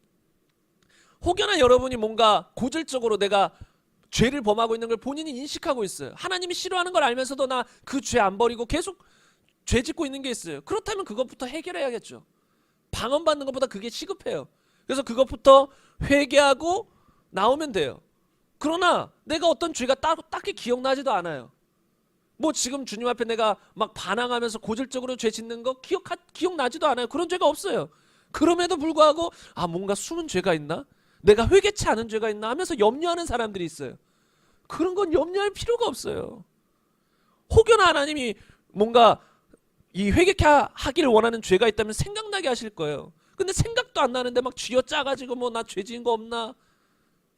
혹여나 여러분이 뭔가 고질적으로 내가 죄를 범하고 있는 걸 본인이 인식하고 있어요. 하나님이 싫어하는 걸 알면서도 나 그 죄 안 버리고 계속 죄 짓고 있는 게 있어요. 그렇다면 그것부터 해결해야겠죠. 방언 받는 것보다 그게 시급해요. 그래서 그것부터 회개하고 나오면 돼요. 그러나 내가 어떤 죄가 딱히 기억나지도 않아요. 뭐 지금 주님 앞에 내가 막 반항하면서 고질적으로 죄 짓는 거 기억나지도 않아요. 그런 죄가 없어요. 그럼에도 불구하고 뭔가 숨은 죄가 있나? 내가 회개치 않은 죄가 있나 하면서 염려하는 사람들이 있어요. 그런 건 염려할 필요가 없어요. 혹여나 하나님이 뭔가 이 회개하기를 원하는 죄가 있다면 생각나게 하실 거예요. 근데 생각도 안 나는데 막 쥐어짜가지고 뭐 나 죄 지은 거 없나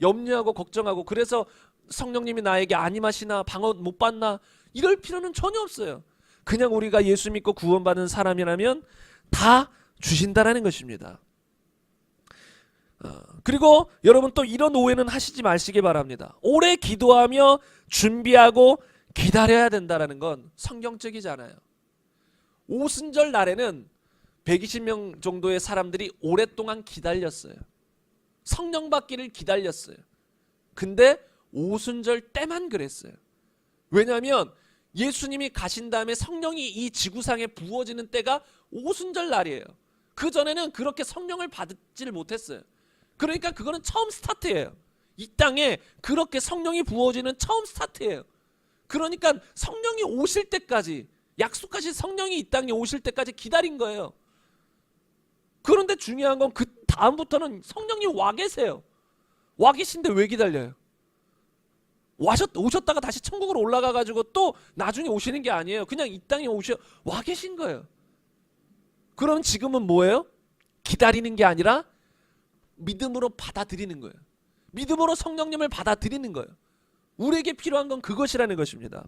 염려하고 걱정하고, 그래서 성령님이 나에게 안 임하시나 방언 못 받나 이럴 필요는 전혀 없어요. 그냥 우리가 예수 믿고 구원받은 사람이라면 다 주신다라는 것입니다. 그리고 여러분 또 이런 오해는 하시지 마시기 바랍니다. 오래 기도하며 준비하고 기다려야 된다는 건 성경적이지 않아요. 오순절 날에는 120명 정도의 사람들이 오랫동안 기다렸어요. 성령 받기를 기다렸어요. 근데 오순절 때만 그랬어요. 왜냐하면 예수님이 가신 다음에 성령이 이 지구상에 부어지는 때가 오순절 날이에요. 그 전에는 그렇게 성령을 받지를 못했어요. 그러니까 그거는 처음 스타트예요. 이 땅에 그렇게 성령이 부어지는 처음 스타트예요. 그러니까 성령이 오실 때까지, 약속하신 성령이 이 땅에 오실 때까지 기다린 거예요. 그런데 중요한 건 그 다음부터는 성령이 와 계세요. 와 계신데 왜 기다려요? 오셨다가 다시 천국으로 올라가가지고 또 나중에 오시는 게 아니에요. 그냥 이 땅에 와 계신 거예요. 그럼 지금은 뭐예요? 기다리는 게 아니라 믿음으로 받아들이는 거예요. 믿음으로 성령님을 받아들이는 거예요. 우리에게 필요한 건 그것이라는 것입니다.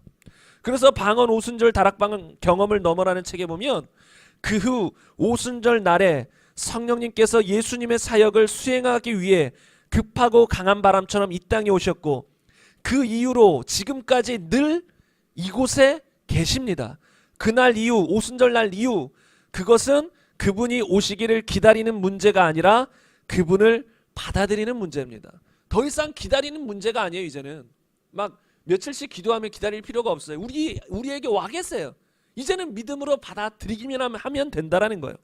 그래서 방언 오순절 다락방 경험을 넘어라는 책에 보면 그 후 오순절 날에 성령님께서 예수님의 사역을 수행하기 위해 급하고 강한 바람처럼 이 땅에 오셨고 그 이후로 지금까지 늘 이곳에 계십니다. 그날 이후, 오순절 날 이후, 그것은 그분이 오시기를 기다리는 문제가 아니라 그분을 받아들이는 문제입니다. 더 이상 기다리는 문제가 아니에요. 이제는 막 며칠씩 기도하면 기다릴 필요가 없어요. 우리에게 와 계세요. 이제는 믿음으로 받아들이기만 하면 된다라는 거예요.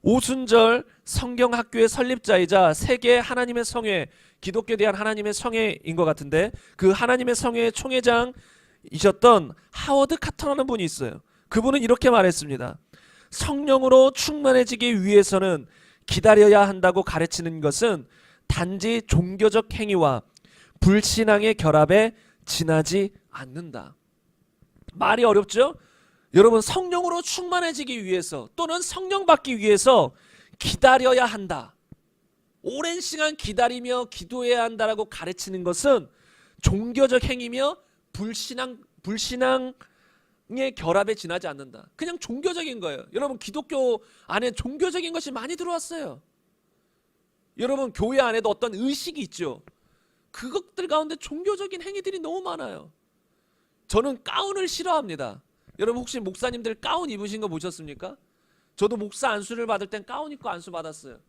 오순절 성경학교의 설립자이자 세계 하나님의 성회, 기독교에 대한 하나님의 성회인 것 같은데 그 하나님의 성회의 총회장이셨던 하워드 카터라는 분이 있어요. 그분은 이렇게 말했습니다. 성령으로 충만해지기 위해서는 기다려야 한다고 가르치는 것은 단지 종교적 행위와 불신앙의 결합에 지나지 않는다. 말이 어렵죠? 여러분, 성령으로 충만해지기 위해서 또는 성령 받기 위해서 기다려야 한다. 오랜 시간 기다리며 기도해야 한다라고 가르치는 것은 종교적 행위며 불신앙의 결합에 지나지 않는다. 그냥 종교적인 거예요. 여러분, 기독교 안에 종교적인 것이 많이 들어왔어요. 여러분, 교회 안에도 어떤 의식이 있죠. 그것들 가운데 종교적인 행위들이 너무 많아요. 저는 가운을 싫어합니다. 여러분, 혹시 목사님들 가운 입으신 거 보셨습니까? 저도 목사 안수를 받을 땐 가운 입고 안수 받았어요.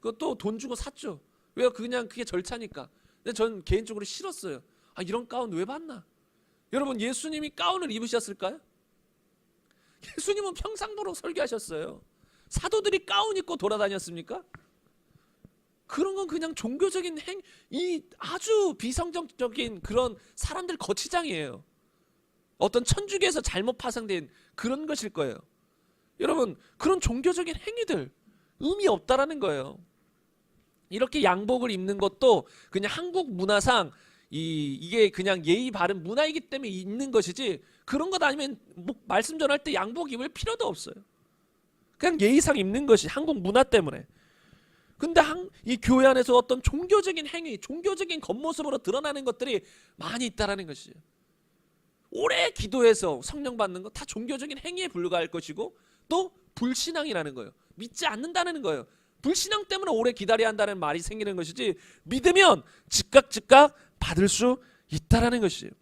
그것도 돈 주고 샀죠. 왜요? 그냥 그게 절차니까. 근데 전 개인적으로 싫었어요. 아, 이런 가운 왜 받나? 여러분, 예수님이 가운을 입으셨을까요? 예수님은 평상도록 설교하셨어요. 사도들이 가운 입고 돌아다녔습니까? 그런 건 그냥 종교적인 이 아주 비성경적인 그런 사람들 거치장이에요. 어떤 천주교에서 잘못 파생된 그런 것일 거예요. 여러분, 그런 종교적인 행위들 의미 없다라는 거예요. 이렇게 양복을 입는 것도 그냥 한국 문화상 이게 그냥 예의 바른 문화이기 때문에 입는 것이지 그런 것 아니면 말씀 전할 때 양복 입을 필요도 없어요. 그냥 예의상 입는 것이 한국 문화 때문에. 근데 이 교회 안에서 어떤 종교적인 행위, 종교적인 겉모습으로 드러나는 것들이 많이 있다라는 것이에요. 오래 기도해서 성령 받는 거 다 종교적인 행위에 불과할 것이고 또 불신앙이라는 거예요. 믿지 않는다는 거예요. 불신앙 때문에 오래 기다려야 한다는 말이 생기는 것이지 믿으면 즉각 받을 수 있다라는 것이에요.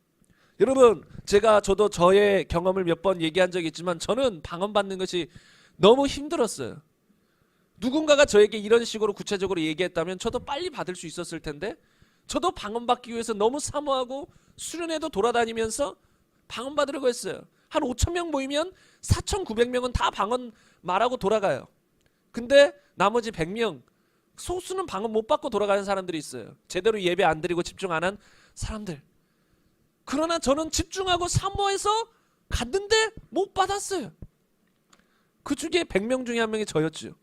여러분, 저도 저의 경험을 몇 번 얘기한 적이 있지만 저는 방언 받는 것이 너무 힘들었어요. 누군가가 저에게 이런 식으로 구체적으로 얘기했다면 저도 빨리 받을 수 있었을 텐데 저도 방언 받기 위해서 너무 사모하고 수련회도 돌아다니면서 방언 받으려고 했어요. 한 5,000명 모이면 4,900명은 다 방언 말하고 돌아가요. 근데 나머지 100명, 소수는 방언 못 받고 돌아가는 사람들이 있어요. 제대로 예배 안 드리고 집중 안 한 사람들. 그러나 저는 집중하고 사모해서 갔는데 못 받았어요. 그 중에 100명 중에 한 명이 저였죠.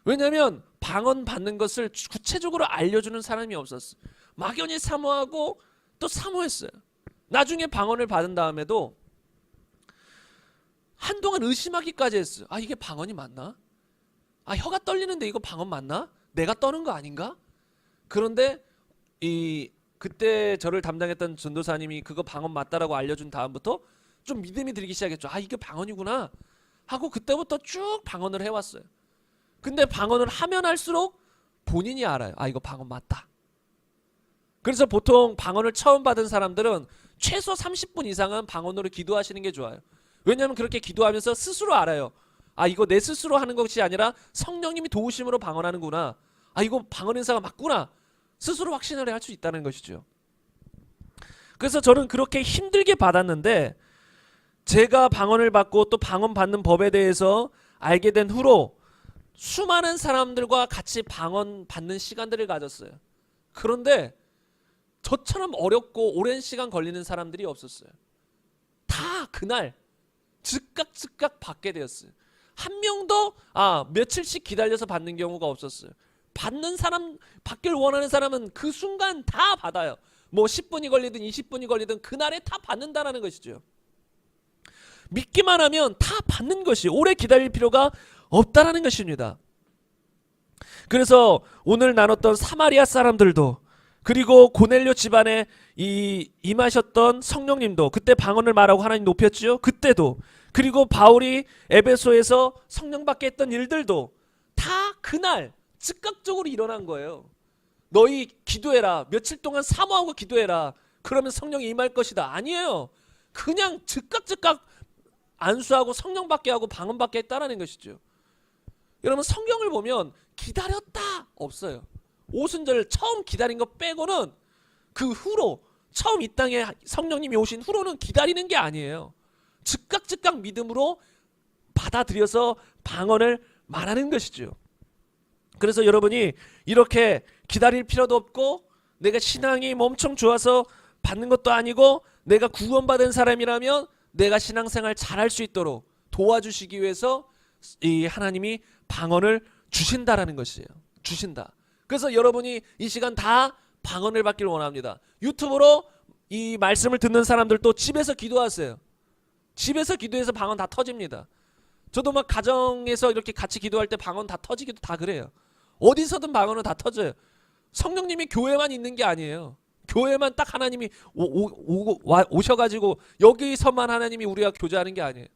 왜냐하면 방언 받는 것을 구체적으로 알려주는 사람이 없었어요. 막연히 사모하고 또 사모했어요. 나중에 방언을 받은 다음에도 한동안 의심하기까지 했어요. 아, 이게 방언이 맞나? 아, 혀가 떨리는데 이거 방언 맞나? 내가 떠는 거 아닌가? 그런데 그때 저를 담당했던 전도사님이 그거 방언 맞다라고 알려준 다음부터 좀 믿음이 들기 시작했죠. 아, 이게 방언이구나 하고 그때부터 쭉 방언을 해왔어요. 근데 방언을 하면 할수록 본인이 알아요. 아, 이거 방언 맞다. 그래서 보통 방언을 처음 받은 사람들은 최소 30분 이상은 방언으로 기도하시는 게 좋아요. 왜냐하면 그렇게 기도하면서 스스로 알아요. 아, 이거 내 스스로 하는 것이 아니라 성령님이 도우심으로 방언하는구나. 아, 이거 방언 인사가 맞구나. 스스로 확신을 할 수 있다는 것이죠. 그래서 저는 그렇게 힘들게 받았는데 제가 방언을 받고 또 방언 받는 법에 대해서 알게 된 후로 수많은 사람들과 같이 방언 받는 시간들을 가졌어요. 그런데 저처럼 어렵고 오랜 시간 걸리는 사람들이 없었어요. 다 그날 즉각 받게 되었어요. 한 명도 며칠씩 기다려서 받는 경우가 없었어요. 받는 사람, 받길 원하는 사람은 그 순간 다 받아요. 뭐 10분이 걸리든 20분이 걸리든 그날에 다 받는다라는 것이죠. 믿기만 하면 다 받는 것이 오래 기다릴 필요가 없다라는 것입니다. 그래서 오늘 나눴던 사마리아 사람들도 그리고 고넬료 집안에 임하셨던 성령님도 그때 방언을 말하고 하나님 높였죠. 그때도 그리고 바울이 에베소에서 성령 받게 했던 일들도 다 그날 즉각적으로 일어난 거예요. 너희 기도해라. 며칠 동안 사모하고 기도해라. 그러면 성령이 임할 것이다. 아니에요. 그냥 즉각 안수하고 성령 받게 하고 방언 받게 했다라는 것이죠. 여러분 성경을 보면 기다렸다 없어요. 오순절 처음 기다린 거 빼고는 그 후로 처음 이 땅에 성령님이 오신 후로는 기다리는 게 아니에요. 즉각 믿음으로 받아들여서 방언을 말하는 것이죠. 그래서 여러분이 이렇게 기다릴 필요도 없고 내가 신앙이 엄청 좋아서 받는 것도 아니고 내가 구원받은 사람이라면 내가 신앙생활 잘할 수 있도록 도와주시기 위해서 이 하나님이 방언을 주신다라는 것이에요. 주신다. 그래서 여러분이 이 시간 다 방언을 받기를 원합니다. 유튜브로 이 말씀을 듣는 사람들도 집에서 기도하세요. 집에서 기도해서 방언 다 터집니다. 저도 막 가정에서 이렇게 같이 기도할 때 방언 다 터지기도 다 그래요. 어디서든 방언은 다 터져요. 성령님이 교회만 있는 게 아니에요. 교회만 딱 하나님이 오셔가지고 여기서만 하나님이 우리가 교제하는 게 아니에요.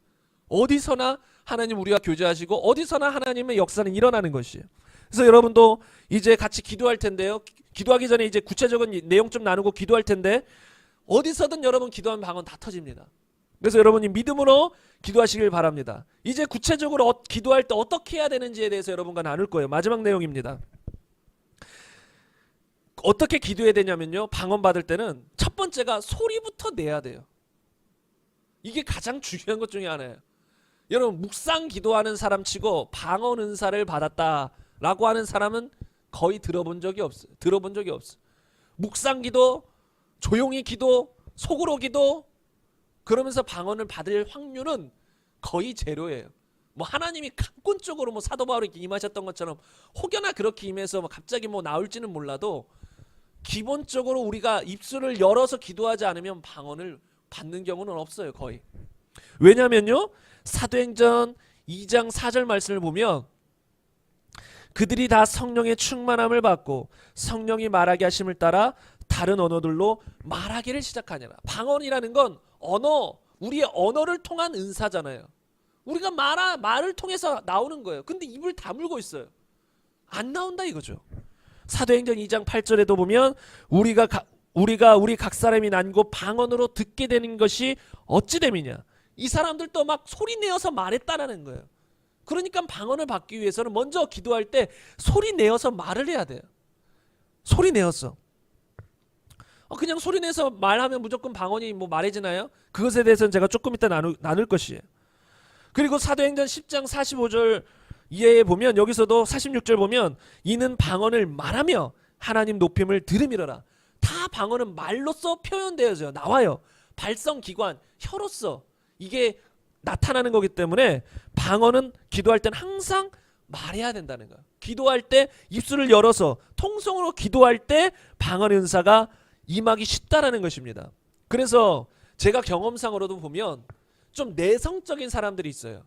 어디서나 하나님 우리가 교제하시고 어디서나 하나님의 역사는 일어나는 것이에요. 그래서 여러분도 이제 같이 기도할 텐데요. 기도하기 전에 이제 구체적인 내용 좀 나누고 기도할 텐데 어디서든 여러분 기도하면 방언 다 터집니다. 그래서 여러분이 믿음으로 기도하시길 바랍니다. 이제 구체적으로 기도할 때 어떻게 해야 되는지에 대해서 여러분과 나눌 거예요. 마지막 내용입니다. 어떻게 기도해야 되냐면요. 방언 받을 때는 첫 번째가 소리부터 내야 돼요. 이게 가장 중요한 것 중에 하나예요. 여러분 묵상 기도하는 사람 치고 방언 은사를 받았다라고 하는 사람은 거의 들어본 적이 없어요. 묵상 기도, 조용히 기도, 속으로 기도 그러면서 방언을 받을 확률은 거의 제로예요. 뭐 하나님이 강권적으로 뭐 사도 바울이 임하셨던 것처럼 혹여나 그렇게 임해서 갑자기 뭐 나올지는 몰라도 기본적으로 우리가 입술을 열어서 기도하지 않으면 방언을 받는 경우는 없어요. 거의. 왜냐면요. 사도행전 2장 4절 말씀을 보면 그들이 다 성령의 충만함을 받고 성령이 말하게 하심을 따라 다른 언어들로 말하기를 시작하니라. 방언이라는 건 언어, 우리의 언어를 통한 은사잖아요. 우리가 말을 통해서 나오는 거예요. 근데 입을 다물고 있어요. 안 나온다 이거죠. 사도행전 2장 8절에도 보면 우리가 우리 각 사람이 난고 방언으로 듣게 되는 것이 어찌 됨이냐. 이 사람들도 막 소리 내어서 말했다라는 거예요. 그러니까 방언을 받기 위해서는 먼저 기도할 때 소리 내어서 말을 해야 돼요. 소리 내어서. 그냥 소리 내서 말하면 무조건 방언이 뭐 말해지나요? 그것에 대해서는 제가 조금 이따 나눌 것이에요. 그리고 사도행전 10장 45절 이해에 보면 여기서도 46절 보면 이는 방언을 말하며 하나님 높임을 들음이러라. 다 방언은 말로써 표현되어져요. 나와요. 발성기관, 혀로서 이게 나타나는 거기 때문에 방언은 기도할 땐 항상 말해야 된다는 거예요. 기도할 때 입술을 열어서 통성으로 기도할 때 방언 은사가 임하기 쉽다라는 것입니다. 그래서 제가 경험상으로도 보면 좀 내성적인 사람들이 있어요.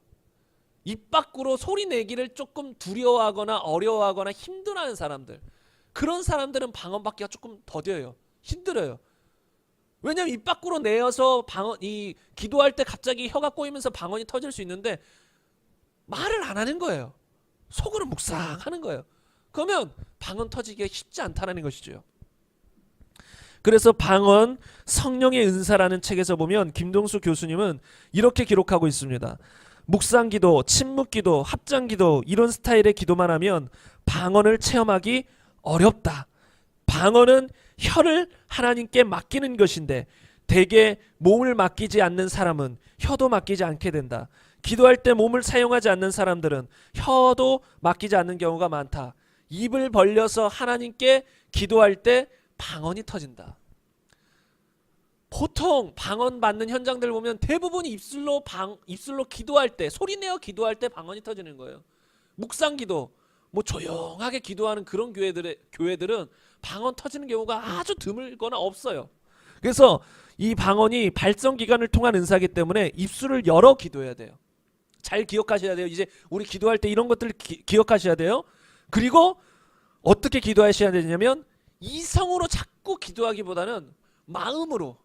입 밖으로 소리 내기를 조금 두려워하거나 어려워하거나 힘들어하는 사람들. 그런 사람들은 방언 받기가 조금 더뎌요. 힘들어요. 왜냐면 입 밖으로 내어서 기도할 때 갑자기 혀가 꼬이면서 방언이 터질 수 있는데 말을 안 하는 거예요. 속으로 묵상하는 거예요. 그러면 방언 터지기가 쉽지 않다는 것이죠. 그래서 방언 성령의 은사라는 책에서 보면 김동수 교수님은 이렇게 기록하고 있습니다. 묵상기도, 침묵기도, 합장기도 이런 스타일의 기도만 하면 방언을 체험하기 어렵다. 방언은 혀를 하나님께 맡기는 것인데 대개 몸을 맡기지 않는 사람은 혀도 맡기지 않게 된다. 기도할 때 몸을 사용하지 않는 사람들은 혀도 맡기지 않는 경우가 많다. 입을 벌려서 하나님께 기도할 때 방언이 터진다. 보통 방언 받는 현장들 보면 대부분 입술로 기도할 때, 소리내어 기도할 때 방언이 터지는 거예요. 묵상 기도, 뭐 조용하게 기도하는 그런 교회들은 방언 터지는 경우가 아주 드물거나 없어요. 그래서 이 방언이 발성 기관을 통한 은사이기 때문에 입술을 열어 기도해야 돼요. 잘 기억하셔야 돼요. 이제 우리 기도할 때 이런 것들을 기억하셔야 돼요. 그리고 어떻게 기도하셔야 되냐면 이성으로 자꾸 기도하기보다는 마음으로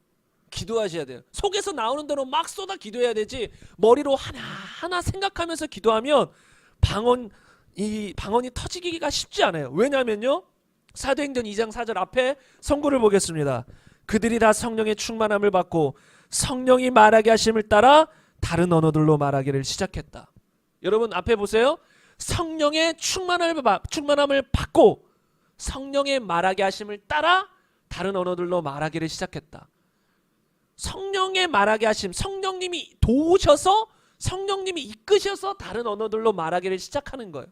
기도하셔야 돼요. 속에서 나오는 대로 막 쏟아 기도해야 되지, 머리로 하나하나 생각하면서 기도하면 이 방언이 터지기가 쉽지 않아요. 왜냐면요, 사도행전 2장 4절 앞에 선고를 보겠습니다. 그들이 다 성령의 충만함을 받고 성령이 말하게 하심을 따라 다른 언어들로 말하기를 시작했다. 여러분 앞에 보세요. 성령의 충만함을 받고 성령의 말하게 하심을 따라 다른 언어들로 말하기를 시작했다. 성령의 말하게 하심, 성령님이 도우셔서, 성령님이 이끄셔서 다른 언어들로 말하기를 시작하는 거예요.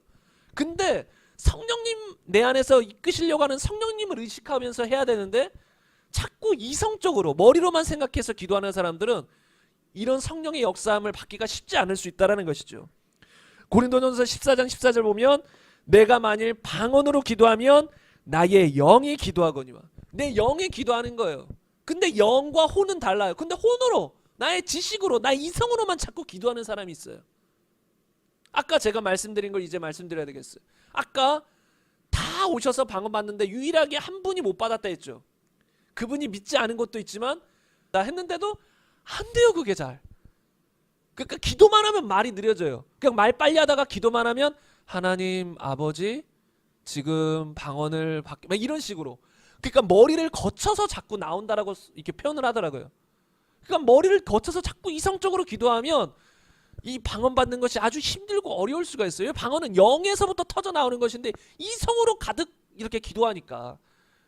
근데 성령님 내 안에서 이끄시려고 하는 성령님을 의식하면서 해야 되는데 자꾸 이성적으로 머리로만 생각해서 기도하는 사람들은 이런 성령의 역사함을 받기가 쉽지 않을 수 있다는 것이죠. 고린도전서 14장 14절 보면 내가 만일 방언으로 기도하면 나의 영이 기도하거니와, 내 영이 기도하는 거예요. 근데 영과 혼은 달라요. 근데 혼으로, 나의 지식으로, 나의 이성으로만 자꾸 기도하는 사람이 있어요. 아까 제가 말씀드린 걸 이제 말씀드려야 되겠어요. 아까 다 오셔서 방언 받는데 유일하게 한 분이 못 받았다 했죠. 그분이 믿지 않은 것도 있지만 나 했는데도 안 돼요. 그게 잘. 그러니까 기도만 하면 말이 느려져요. 그냥 말 빨리 하다가 기도만 하면 하나님 아버지 지금 방언을 받게, 막 이런 식으로. 그러니까 머리를 거쳐서 자꾸 나온다라고 이렇게 표현을 하더라고요. 그러니까 머리를 거쳐서 자꾸 이성적으로 기도하면 이 방언 받는 것이 아주 힘들고 어려울 수가 있어요. 방언은 영에서부터 터져 나오는 것인데 이성으로 가득 이렇게 기도하니까.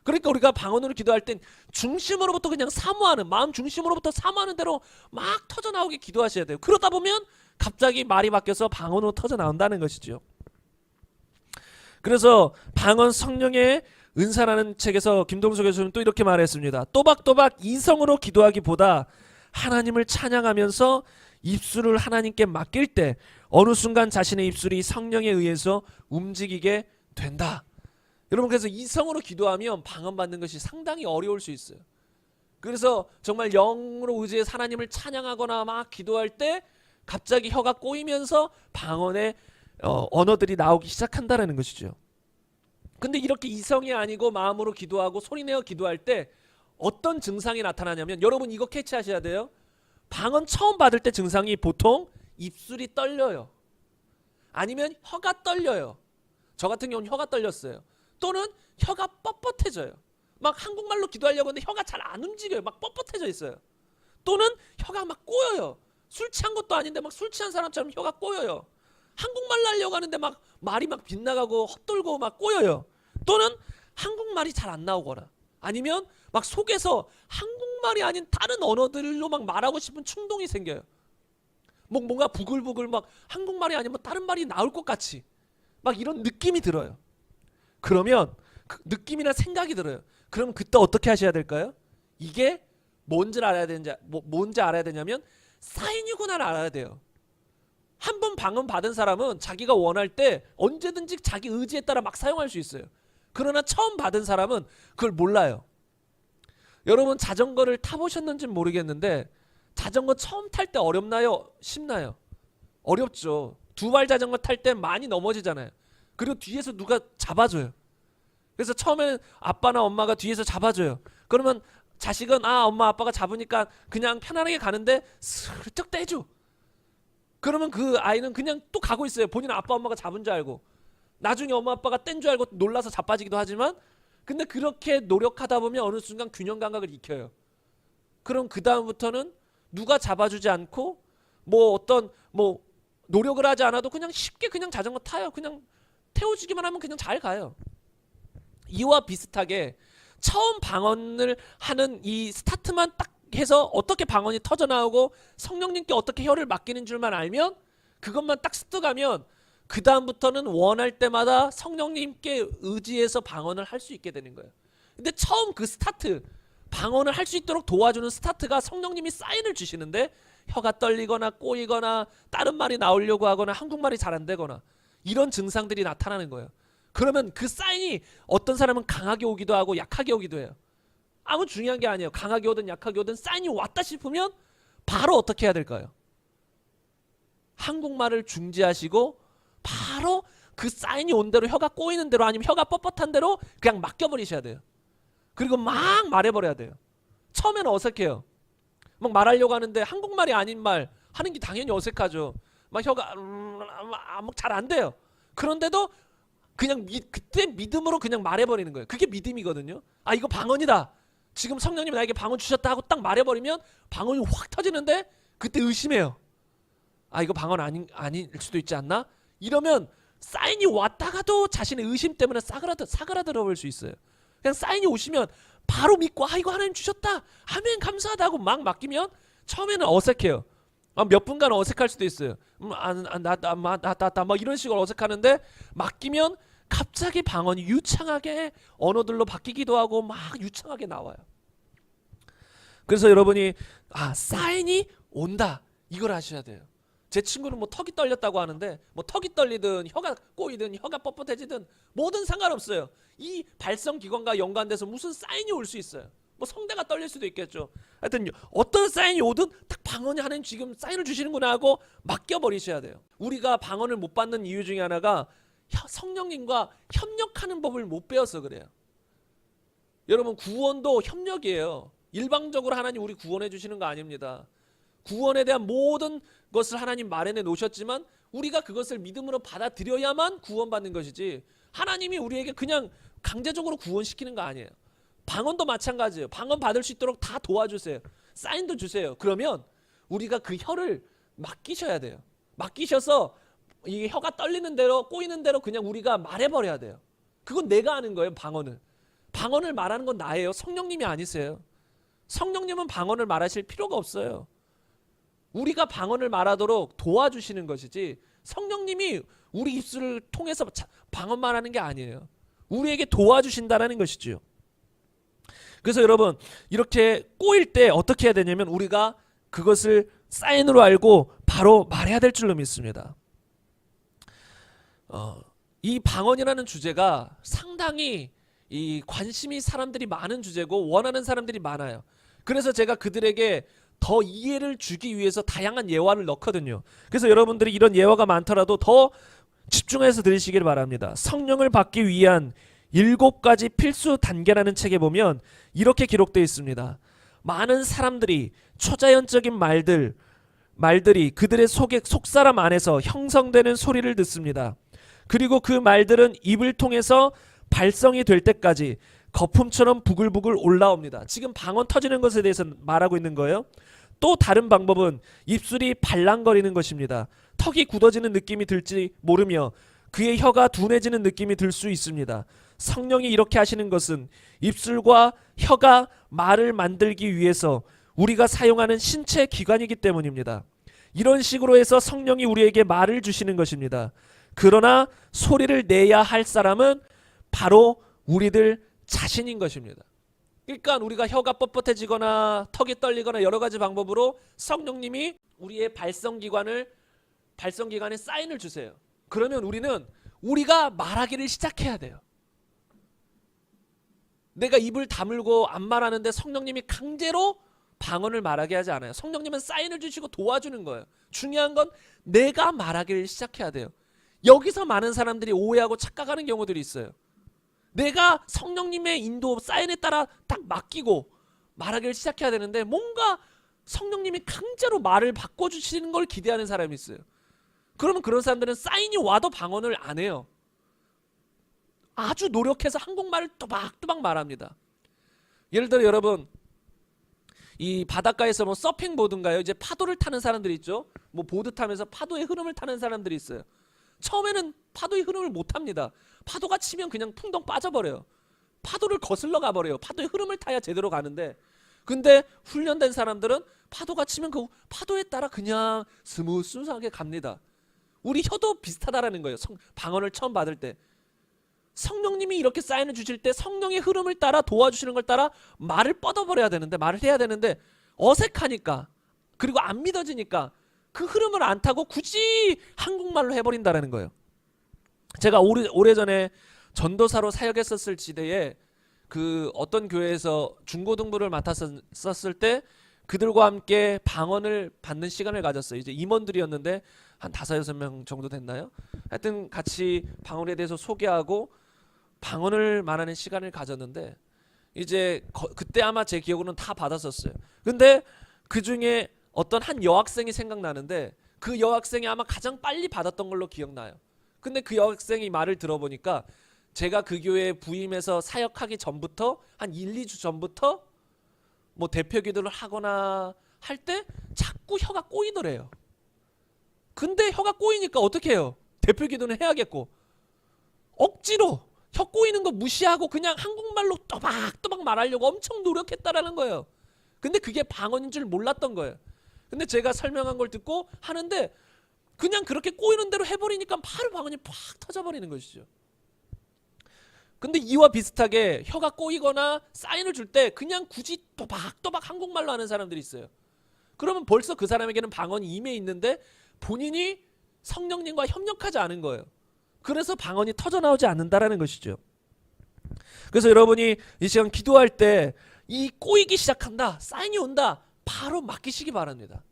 그러니까 우리가 방언으로 기도할 땐 중심으로부터 그냥 사모하는, 마음 중심으로부터 사모하는 대로 막 터져 나오게 기도하셔야 돼요. 그러다 보면 갑자기 말이 바뀌어서 방언으로 터져 나온다는 것이죠. 그래서 방언 성령의 은사라는 책에서 김동수 교수는 또 이렇게 말했습니다. 또박또박 이성으로 기도하기보다 하나님을 찬양하면서 입술을 하나님께 맡길 때 어느 순간 자신의 입술이 성령에 의해서 움직이게 된다. 여러분, 그래서 이성으로 기도하면 방언 받는 것이 상당히 어려울 수 있어요. 그래서 정말 영으로 의지해서 하나님을 찬양하거나 막 기도할 때 갑자기 혀가 꼬이면서 방언의 언어들이 나오기 시작한다는 것이죠. 근데 이렇게 이성이 아니고 마음으로 기도하고 소리내어 기도할 때 어떤 증상이 나타나냐면, 여러분 이거 캐치하셔야 돼요. 방언 처음 받을 때 증상이 보통 입술이 떨려요. 아니면 혀가 떨려요. 저 같은 경우는 혀가 떨렸어요. 또는 혀가 뻣뻣해져요. 막 한국말로 기도하려고 하는데 혀가 잘 안 움직여요. 막 뻣뻣해져 있어요. 또는 혀가 막 꼬여요. 술 취한 것도 아닌데 막 술 취한 사람처럼 혀가 꼬여요. 한국말로 하려고 하는데 막 말이 막 빗나가고 헛돌고 막 꼬여요. 또는 한국말이 잘 안 나오거나, 아니면 막 속에서 한국말이 아닌 다른 언어들로 막 말하고 싶은 충동이 생겨요. 뭔가 부글부글 막 한국말이 아니면 다른 말이 나올 것 같이 막 이런 느낌이 들어요. 그러면 그 느낌이나 생각이 들어요. 그럼 그때 어떻게 하셔야 될까요? 이게 뭔지 알아야 되냐면 사인이구나를 알아야 돼요. 한 번 방언 받은 사람은 자기가 원할 때 언제든지 자기 의지에 따라 막 사용할 수 있어요. 그러나 처음 받은 사람은 그걸 몰라요. 여러분 자전거를 타보셨는지는 모르겠는데 자전거 처음 탈 때 어렵나요? 쉽나요? 어렵죠. 두발 자전거 탈 때 많이 넘어지잖아요. 그리고 뒤에서 누가 잡아줘요. 그래서 처음에는 아빠나 엄마가 뒤에서 잡아줘요. 그러면 자식은 엄마 아빠가 잡으니까 그냥 편안하게 가는데 슬쩍 떼줘. 그러면 그 아이는 그냥 또 가고 있어요. 본인 아빠 엄마가 잡은 줄 알고. 나중에 엄마 아빠가 뗀 줄 알고 놀라서 자빠지기도 하지만, 근데 그렇게 노력하다 보면 어느 순간 균형 감각을 익혀요. 그럼 그 다음부터는 누가 잡아주지 않고 노력을 하지 않아도 그냥 쉽게 그냥 자전거 타요. 그냥 태워주기만 하면 그냥 잘 가요. 이와 비슷하게 처음 방언을 하는 이 스타트만 딱 해서 어떻게 방언이 터져나오고 성령님께 어떻게 혀를 맡기는 줄만 알면, 그것만 딱 습득하면 그 다음부터는 원할 때마다 성령님께 의지해서 방언을 할 수 있게 되는 거예요. 근데 처음 그 스타트, 방언을 할 수 있도록 도와주는 스타트가 성령님이 사인을 주시는데, 혀가 떨리거나 꼬이거나 다른 말이 나오려고 하거나 한국말이 잘 안 되거나 이런 증상들이 나타나는 거예요. 그러면 그 사인이 어떤 사람은 강하게 오기도 하고 약하게 오기도 해요. 아무 중요한 게 아니에요. 강하게 오든 약하게 오든 사인이 왔다 싶으면 바로 어떻게 해야 될까요? 한국말을 중지하시고 바로 그 사인이 온 대로, 혀가 꼬이는 대로 아니면 혀가 뻣뻣한 대로 그냥 맡겨버리셔야 돼요. 그리고 막 말해버려야 돼요. 처음에는 어색해요. 막 말하려고 하는데 한국말이 아닌 말 하는 게 당연히 어색하죠. 막 혀가 잘 안 돼요. 그런데도 그냥 그때 믿음으로 그냥 말해버리는 거예요. 그게 믿음이거든요. 아, 이거 방언이다. 지금 성령님이 나에게 방언 주셨다 하고 딱 말해버리면 방언이 확 터지는데, 그때 의심해요. 아, 이거 방언 아닐 수도 있지 않나? 이러면 사인이 왔다가도 자신의 의심 때문에 사그라들어 볼 수 있어요. 그냥 사인이 오시면 바로 믿고, 아, 이거 하나님 주셨다, 아멘, 감사하다 하고 막 맡기면 처음에는 어색해요. 몇 분간 어색할 수도 있어요. 막 이런 식으로 어색하는데 맡기면 갑자기 방언이 유창하게 언어들로 바뀌기도 하고 막 유창하게 나와요. 그래서 여러분이 사인이 온다, 이걸 아셔야 돼요. 제 친구는 뭐 턱이 떨렸다고 하는데, 뭐 턱이 떨리든 혀가 꼬이든 혀가 뻣뻣해지든 뭐든 상관없어요. 이 발성기관과 연관돼서 무슨 사인이 올 수 있어요. 뭐 성대가 떨릴 수도 있겠죠. 하여튼 어떤 사인이 오든 딱 방언이 하나님 지금 사인을 주시는구나 하고 맡겨버리셔야 돼요. 우리가 방언을 못 받는 이유 중에 하나가 성령님과 협력하는 법을 못 배워서 그래요. 여러분, 구원도 협력이에요. 일방적으로 하나님 우리 구원해 주시는 거 아닙니다. 구원에 대한 모든 것을 하나님 마련해 놓으셨지만 우리가 그것을 믿음으로 받아들여야만 구원받는 것이지, 하나님이 우리에게 그냥 강제적으로 구원시키는 거 아니에요. 방언도 마찬가지예요. 방언 받을 수 있도록 다 도와주세요. 사인도 주세요. 그러면 우리가 그 혀를 맡기셔야 돼요. 맡기셔서 이 혀가 떨리는 대로 꼬이는 대로 그냥 우리가 말해버려야 돼요. 그건 내가 하는 거예요. 방언을 말하는 건 나예요. 성령님이 아니세요. 성령님은 방언을 말하실 필요가 없어요. 우리가 방언을 말하도록 도와주시는 것이지, 성령님이 우리 입술을 통해서 방언 말하는 게 아니에요. 우리에게 도와주신다라는 것이죠. 그래서 여러분, 이렇게 꼬일 때 어떻게 해야 되냐면 우리가 그것을 사인으로 알고 바로 말해야 될 줄로 믿습니다. 이 방언이라는 주제가 상당히 이 관심이 사람들이 많은 주제고 원하는 사람들이 많아요. 그래서 제가 그들에게 더 이해를 주기 위해서 다양한 예화를 넣거든요. 그래서 여러분들이 이런 예화가 많더라도 더 집중해서 들으시길 바랍니다. 성령을 받기 위한 7가지 필수 단계라는 책에 보면 이렇게 기록되어 있습니다. 많은 사람들이 초자연적인 말들이 그들의 속사람 안에서 형성되는 소리를 듣습니다. 그리고 그 말들은 입을 통해서 발성이 될 때까지 거품처럼 부글부글 올라옵니다. 지금 방언 터지는 것에 대해서 말하고 있는 거예요. 또 다른 방법은 입술이 발랑거리는 것입니다. 턱이 굳어지는 느낌이 들지 모르며 그의 혀가 둔해지는 느낌이 들 수 있습니다. 성령이 이렇게 하시는 것은 입술과 혀가 말을 만들기 위해서 우리가 사용하는 신체 기관이기 때문입니다. 이런 식으로 해서 성령이 우리에게 말을 주시는 것입니다. 그러나 소리를 내야 할 사람은 바로 우리들 자신인 것입니다. 그러니까 우리가 혀가 뻣뻣해지거나 턱이 떨리거나 여러 가지 방법으로 성령님이 우리의 발성기관에 사인을 주세요. 그러면 우리가 말하기를 시작해야 돼요. 내가 입을 다물고 안 말하는데 성령님이 강제로 방언을 말하게 하지 않아요. 성령님은 사인을 주시고 도와주는 거예요. 중요한 건 내가 말하기를 시작해야 돼요. 여기서 많은 사람들이 오해하고 착각하는 경우들이 있어요. 내가 성령님의 인도 사인에 따라 딱 맡기고 말하기를 시작해야 되는데 뭔가 성령님이 강제로 말을 바꿔주시는 걸 기대하는 사람이 있어요. 그러면 그런 사람들은 사인이 와도 방언을 안 해요. 아주 노력해서 한국말을 또박또박 말합니다. 예를 들어 여러분, 이 바닷가에서 뭐 서핑 보든가요, 이제 파도를 타는 사람들이 있죠. 뭐 보드 타면서 파도의 흐름을 타는 사람들이 있어요. 처음에는 파도의 흐름을 못 탑니다. 파도가 치면 그냥 풍덩 빠져버려요. 파도를 거슬러 가버려요. 파도의 흐름을 타야 제대로 가는데, 근데 훈련된 사람들은 파도가 치면 그 파도에 따라 그냥 스무스하게 갑니다. 우리 혀도 비슷하다라는 거예요. 방언을 처음 받을 때 성령님이 이렇게 사인을 주실 때 성령의 흐름을 따라 도와주시는 걸 따라 말을 뻗어버려야 되는데, 말을 해야 되는데 어색하니까, 그리고 안 믿어지니까 그 흐름을 안 타고 굳이 한국말로 해버린다라는 거예요. 제가 오래전에 전도사로 사역했었을 지대에 그 어떤 교회에서 중고등부를 맡았었을 때 그들과 함께 방언을 받는 시간을 가졌어요. 이제 임원들이었는데 한 5-6명 정도 됐나요? 하여튼 같이 방언에 대해서 소개하고 방언을 말하는 시간을 가졌는데, 이제 그때 아마 제 기억으로는 다 받았었어요. 근데 그 중에 어떤 한 여학생이 생각나는데, 그 여학생이 아마 가장 빨리 받았던 걸로 기억나요. 근데 그 여학생이 말을 들어보니까 제가 그 교회에 부임해서 사역하기 전부터 한 1-2주 전부터 뭐 대표 기도를 하거나 할 때 자꾸 혀가 꼬이더래요. 근데 혀가 꼬이니까 어떻게 해요? 대표 기도는 해야겠고 억지로 혀 꼬이는 거 무시하고 그냥 한국말로 또박또박 말하려고 엄청 노력했다라는 거예요. 근데 그게 방언인 줄 몰랐던 거예요. 근데 제가 설명한 걸 듣고 하는데 그냥 그렇게 꼬이는 대로 해버리니까 바로 방언이 팍 터져버리는 것이죠. 근데 이와 비슷하게 혀가 꼬이거나 사인을 줄 때 그냥 굳이 또박또박 한국말로 하는 사람들이 있어요. 그러면 벌써 그 사람에게는 방언이 임해 있는데 본인이 성령님과 협력하지 않은 거예요. 그래서 방언이 터져나오지 않는다라는 것이죠. 그래서 여러분이 이 시간 기도할 때 이 꼬이기 시작한다, 사인이 온다, 바로 맡기시기 바랍니다.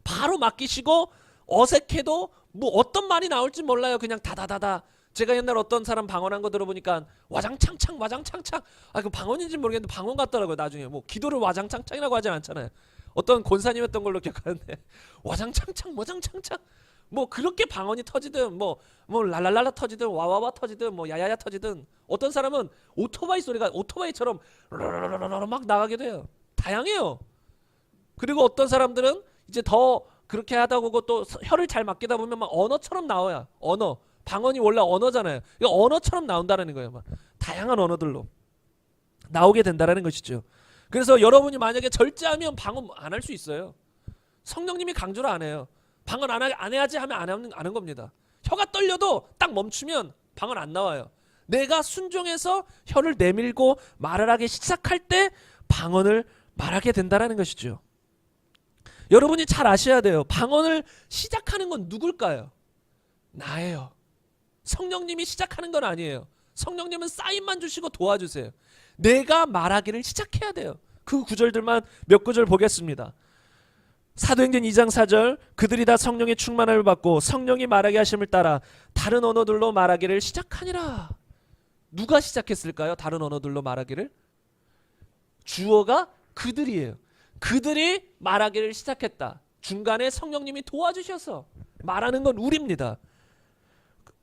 바로 맡기시고 어색해도 뭐 어떤 말이 나올지 몰라요. 그냥 다다다다. 제가 옛날 어떤 사람 방언한 거 들어보니까 와장창창 와장창창, 그 방언인지 모르겠는데 방언 같더라고요. 나중에 뭐 기도를 와장창창이라고 하지 않잖아요. 어떤 권사님이었던 걸로 기억하는데 와장창창 와장창창 뭐 그렇게 방언이 터지든 뭐 랄랄랄라 터지든 와와와 터지든 뭐 야야야 터지든, 어떤 사람은 오토바이 소리가 오토바이처럼 막 나가기도 해요. 다양해요. 그리고 어떤 사람들은 이제 더 그렇게 하다 보고 또 혀를 잘 맡기다 보면 막 언어처럼 나와요. 언어. 방언이 원래 언어잖아요. 이거 언어처럼 나온다는 거예요. 막 다양한 언어들로 나오게 된다는 것이죠. 그래서 여러분이 만약에 절제하면 방언 안 할 수 있어요. 성령님이 강조를 안 해요. 방언 안 해야지 하면 안 하는 겁니다. 혀가 떨려도 딱 멈추면 방언 안 나와요. 내가 순종해서 혀를 내밀고 말을 하기 시작할 때 방언을 말하게 된다는 것이죠. 여러분이 잘 아셔야 돼요. 방언을 시작하는 건 누굴까요? 나예요. 성령님이 시작하는 건 아니에요. 성령님은 사인만 주시고 도와주세요. 내가 말하기를 시작해야 돼요. 그 구절들만 몇 구절 보겠습니다. 사도행전 2장 4절, 그들이 다 성령의 충만함을 받고 성령이 말하게 하심을 따라 다른 언어들로 말하기를 시작하니라. 누가 시작했을까요? 다른 언어들로 말하기를? 주어가 그들이에요. 그들이 말하기를 시작했다. 중간에 성령님이 도와주셔서 말하는 건 우리입니다.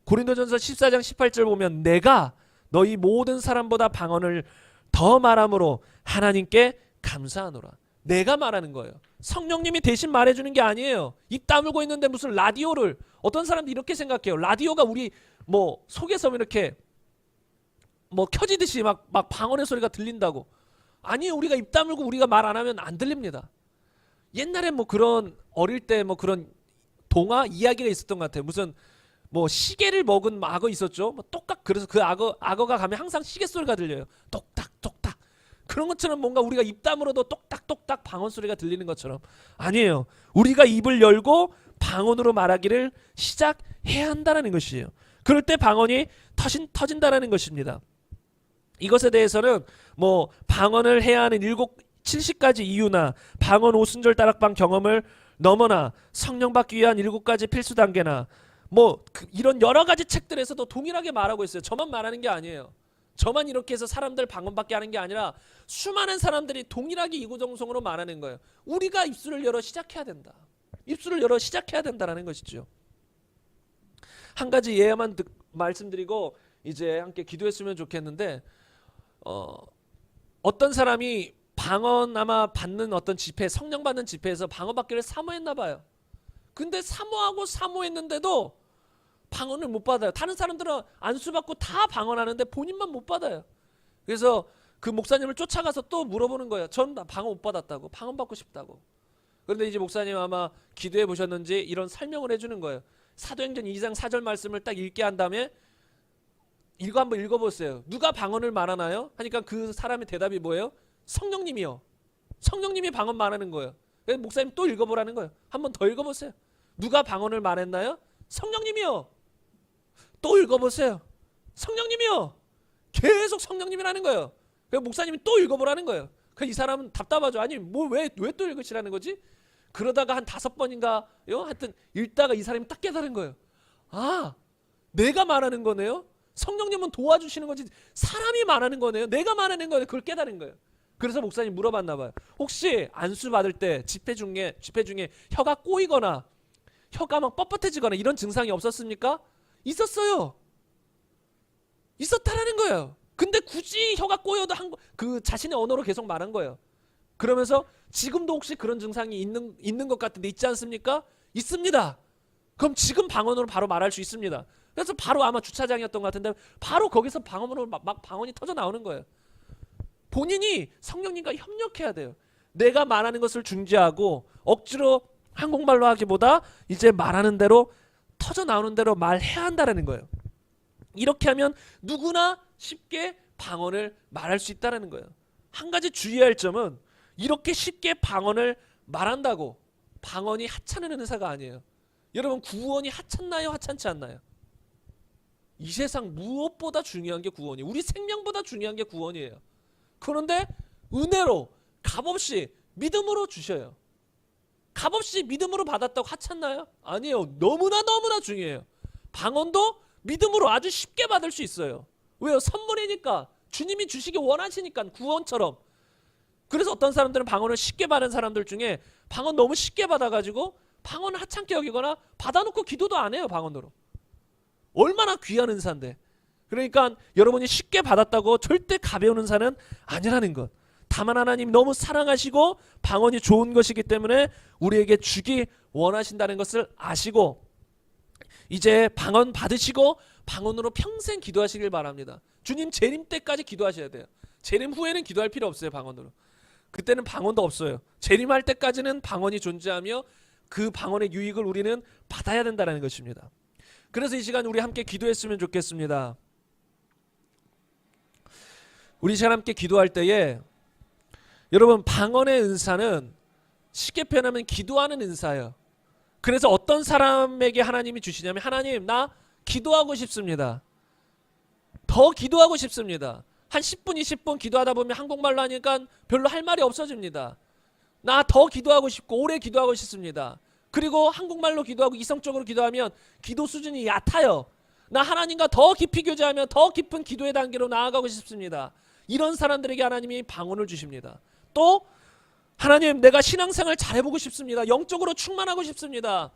고린도전서 14장 18절 보면 내가 너희 모든 사람보다 방언을 더 말함으로 하나님께 감사하노라. 내가 말하는 거예요. 성령님이 대신 말해주는 게 아니에요. 입 다물고 있는데 무슨 라디오를, 어떤 사람들이 이렇게 생각해요. 라디오가 우리 뭐 속에서 이렇게 뭐 켜지듯이 막 방언의 소리가 들린다고. 아니에요. 우리가 입 다물고 우리가 말 안 하면 안 들립니다. 옛날에 뭐 그런 어릴 때 뭐 그런 동화 이야기가 있었던 것 같아요. 무슨 뭐 시계를 먹은 악어 있었죠. 뭐 똑딱, 그래서 그 악어가 가면 항상 시계 소리가 들려요. 똑딱 똑딱. 그런 것처럼 뭔가 우리가 입 다물어도 똑딱똑딱 방언 소리가 들리는 것처럼, 아니에요. 우리가 입을 열고 방언으로 말하기를 시작해야 한다는 것이에요. 그럴 때 방언이 터진다는 것입니다. 이것에 대해서는 뭐 방언을 해야 하는 70가지 이유나 방언 오순절 다락방 경험을 넘어나 성령 받기 위한 7가지 필수 단계나 뭐 이런 여러 가지 책들에서도 동일하게 말하고 있어요. 저만 말하는 게 아니에요. 저만 이렇게 해서 사람들 방언받게 하는 게 아니라 수많은 사람들이 동일하게 이구동성으로 말하는 거예요. 우리가 입술을 열어 시작해야 된다. 입술을 열어 시작해야 된다는 것이죠. 한 가지 예만 말씀드리고 이제 함께 기도했으면 좋겠는데, 어떤 사람이 방언 아마 받는 어떤 집회, 성령 받는 집회에서 방언 받기를 사모했나 봐요. 근데 사모했는데도 방언을 못 받아요. 다른 사람들은 안수 받고 다 방언하는데 본인만 못 받아요. 그래서 그 목사님을 쫓아가서 또 물어보는 거예요. 전 방언 못 받았다고, 방언 받고 싶다고. 그런데 이제 목사님 아마 기도해 보셨는지 이런 설명을 해주는 거예요. 사도행전 2장 4절 말씀을 딱 읽게 한 다음에 한번 읽어보세요. 누가 방언을 말하나요? 하니까 그 사람의 대답이 뭐예요? 성령님이요. 성령님이 방언 말하는 거예요. 그래서 목사님 또 읽어보라는 거예요. 한번 더 읽어보세요. 누가 방언을 말했나요? 성령님이요. 또 읽어보세요. 성령님이요. 계속 성령님이라는 거예요. 그래서 목사님이 또 읽어보라는 거예요. 이 사람은 답답하죠. 아니 뭐 왜 또 읽으시라는 거지? 그러다가 한 5번인가요? 하여튼 읽다가 이 사람이 딱 깨달은 거예요. 아, 내가 말하는 거네요. 성령님은 도와주시는 거지 사람이 말하는 거네요. 내가 말하는 거예요. 그걸 깨달은 거예요. 그래서 목사님 물어봤나 봐요. 혹시 안수 받을 때 집회 중에 혀가 꼬이거나 혀가 막 뻣뻣해지거나 이런 증상이 없었습니까? 있었어요. 있었다라는 거예요. 근데 굳이 혀가 꼬여도 그 자신의 언어로 계속 말한 거예요. 그러면서 지금도 혹시 그런 증상이 있는 것 같은데 있지 않습니까? 있습니다. 그럼 지금 방언으로 바로 말할 수 있습니다. 그래서 바로 아마 주차장이었던 것 같은데 바로 거기서 방언으로 막 방언이 터져 나오는 거예요. 본인이 성령님과 협력해야 돼요. 내가 말하는 것을 중지하고 억지로 한국말로 하기보다 이제 말하는 대로 터져 나오는 대로 말해야 한다는 거예요. 이렇게 하면 누구나 쉽게 방언을 말할 수 있다는 거예요. 한 가지 주의할 점은 이렇게 쉽게 방언을 말한다고 방언이 하찮은 은사가 아니에요. 여러분 구원이 하찮나요? 하찮지 않나요? 이 세상 무엇보다 중요한 게 구원이에요. 우리 생명보다 중요한 게 구원이에요. 그런데 은혜로 값없이 믿음으로 주셔요. 값없이 믿음으로 받았다고 하찮나요? 아니에요. 너무나 중요해요. 방언도 믿음으로 아주 쉽게 받을 수 있어요. 왜요? 선물이니까 주님이 주시기 원하시니까 구원처럼. 그래서 어떤 사람들은 방언을 쉽게 받은 사람들 중에 방언 너무 쉽게 받아가지고 방언을 하찮게 여기거나 받아놓고 기도도 안 해요. 방언으로. 얼마나 귀한 은사인데. 그러니까 여러분이 쉽게 받았다고 절대 가벼운 은사는 아니라는 것. 다만 하나님 너무 사랑하시고 방언이 좋은 것이기 때문에 우리에게 주기 원하신다는 것을 아시고 이제 방언 받으시고 방언으로 평생 기도하시길 바랍니다. 주님 재림 때까지 기도하셔야 돼요. 재림 후에는 기도할 필요 없어요. 방언으로. 그때는 방언도 없어요. 재림할 때까지는 방언이 존재하며 그 방언의 유익을 우리는 받아야 된다는 것입니다. 그래서 이 시간 우리 함께 기도했으면 좋겠습니다. 우리 시간 함께 기도할 때에 여러분 방언의 은사는 쉽게 표현하면 기도하는 은사예요. 그래서 어떤 사람에게 하나님이 주시냐면 하나님 나 기도하고 싶습니다. 더 기도하고 싶습니다. 한 10분 20분 기도하다 보면 한국말로 하니까 별로 할 말이 없어집니다. 나 더 기도하고 싶고 오래 기도하고 싶습니다. 그리고 한국말로 기도하고 이성적으로 기도하면 기도 수준이 얕아요. 나 하나님과 더 깊이 교제하면 더 깊은 기도의 단계로 나아가고 싶습니다. 이런 사람들에게 하나님이 방언을 주십니다. 또 하나님 내가 신앙생활 잘해보고 싶습니다. 영적으로 충만하고 싶습니다.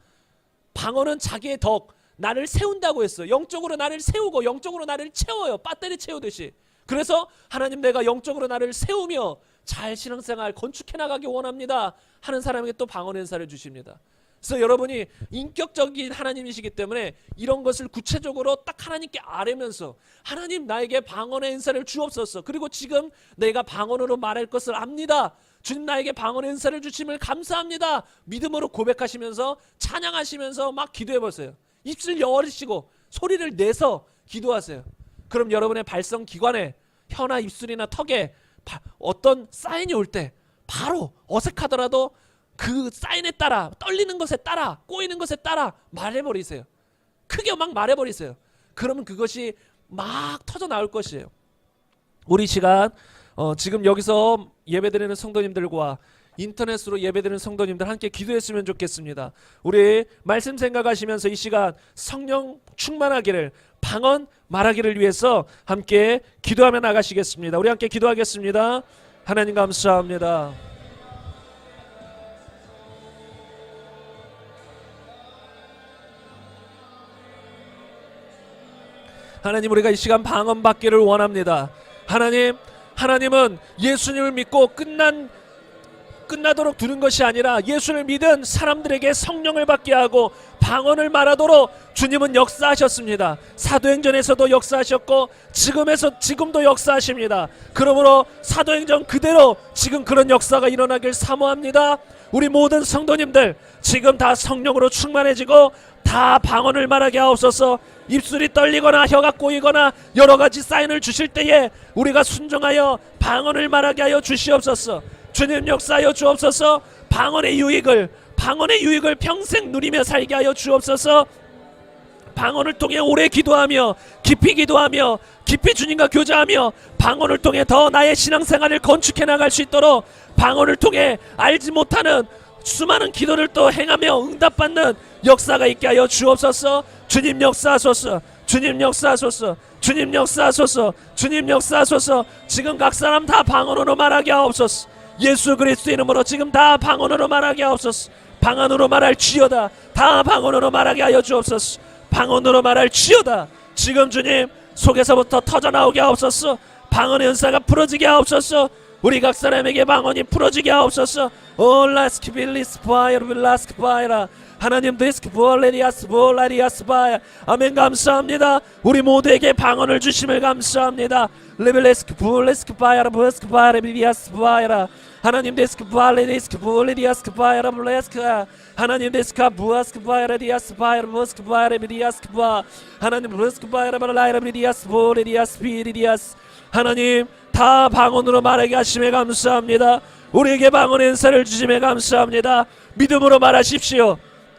방언은 자기의 덕 나를 세운다고 했어요. 영적으로 나를 세우고 영적으로 나를 채워요. 배터리 채우듯이. 그래서 하나님 내가 영적으로 나를 세우며 잘 신앙생활 건축해 나가기 원합니다 하는 사람에게 또 방언 은사를 주십니다. 그래서 여러분이 인격적인 하나님이시기 때문에 이런 것을 구체적으로 딱 하나님께 아뢰면서 하나님 나에게 방언의 은사를 주옵소서. 그리고 지금 내가 방언으로 말할 것을 압니다. 주님 나에게 방언의 은사를 주심을 감사합니다. 믿음으로 고백하시면서 찬양하시면서 막 기도해보세요. 입술 열으시고 소리를 내서 기도하세요. 그럼 여러분의 발성기관에 혀나 입술이나 턱에 어떤 사인이 올 때 바로 어색하더라도 그 사인에 따라 떨리는 것에 따라 꼬이는 것에 따라 말해버리세요. 크게 막 말해버리세요. 그러면 그것이 막 터져 나올 것이에요. 우리 시간 지금 여기서 예배드리는 성도님들과 인터넷으로 예배드리는 성도님들 함께 기도했으면 좋겠습니다. 우리 말씀 생각하시면서 이 시간 성령 충만하기를 방언 말하기를 위해서 함께 기도하며 나가시겠습니다. 우리 함께 기도하겠습니다. 하나님 감사합니다. 하나님 우리가 이 시간 방언 받기를 원합니다. 하나님은 예수님을 믿고 끝나도록 두는 것이 아니라 예수를 믿은 사람들에게 성령을 받게 하고 방언을 말하도록 주님은 역사하셨습니다. 사도행전에서도 역사하셨고 지금도 역사하십니다. 그러므로 사도행전 그대로 지금 그런 역사가 일어나길 사모합니다. 우리 모든 성도님들 지금 다 성령으로 충만해지고 다 방언을 말하게 하옵소서. 입술이 떨리거나 혀가 꼬이거나 여러가지 사인을 주실 때에 우리가 순종하여 방언을 말하게 하여 주시옵소서. 주님 역사하여 주옵소서. 방언의 유익을 평생 누리며 살게 하여 주옵소서. 방언을 통해 오래 기도하며 깊이 주님과 교제하며 방언을 통해 더 나의 신앙생활을 건축해 나갈 수 있도록 방언을 통해 알지 못하는 수많은 기도를 또 행하며 응답받는 역사가 있게 하여 주옵소서. 주님 역사하소서. 주님 역사하소서. 주님 역사하소서. 주님 역사하소서. 지금 각 사람 다 방언으로 말하게 하옵소서. 예수 그리스도 이름으로 지금 다 방언으로 말하게 하옵소서. 방언으로 말할 지어다. 다 방언으로 말하게 하여 주옵소서. 방언으로 말할 지어다. 지금 주님 속에서부터 터져나오게 하옵소서. 방언의 은사가 풀어지게 하옵소서. 우리 각 사람에게 방언이 풀어지게 하옵소서. 오 라스키빌리스 파이어 빌라스크 파이라. 하나님 데스크 볼레리아스 볼라리아스 파이어. 아멘. 감사합니다. 우리 모두에게 방언을 주심을 감사합니다. 레벨레스크 볼레스크 파이어 버스크 파이어 비비아스 파이라. 하나님 데스크 발레데스크 볼레리아스크 파이어 블레스크. 하나님 데스크 부아스크 파이어 디아스 파이어 버스크 파이어 비디아스크 파. 하나님 버스크 파이어 발라이라 비디아스 볼레리아스 비디아스. 하나님 다 방언으로 말하게 하심에 감사합니다. 우리에게 방언의 은사를 주심에 감사합니다. 믿음으로 말하십시오.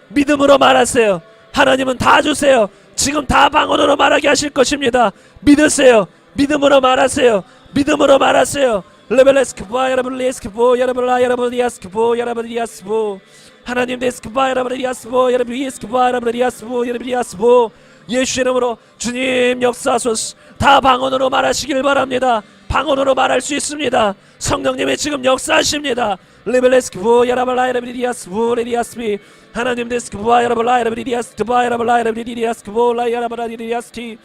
믿음으로 말하세요. 하나님은 다 주세요. 지금 다 방언으로 말하게 하실 것입니다. 믿으세요. 믿음으로 말하세요. 믿음으로 말하세요. 레벨레스크바 여러분 레스크보 여러분 라 여러분 디아스크보 여러분 디아스보. 하나님 데스크바 여러분 디아스보 여러분 디아스크바 여러분 디아스보 여러분 디아스보. 예수 이름으로 주님 역사하소서. 다 방언으로 말하시길 바랍니다. 방언으로 말할 수 있습니다. 성령님이 지금 역사하십니다. 레벨레스크보 여러분 라 여러분 디아스보 레디아스비. 하나님 데스크보 여러분 라 여러분 디아스크바 여러분 라 여러분 디아스크보 라 여러분 디아스키.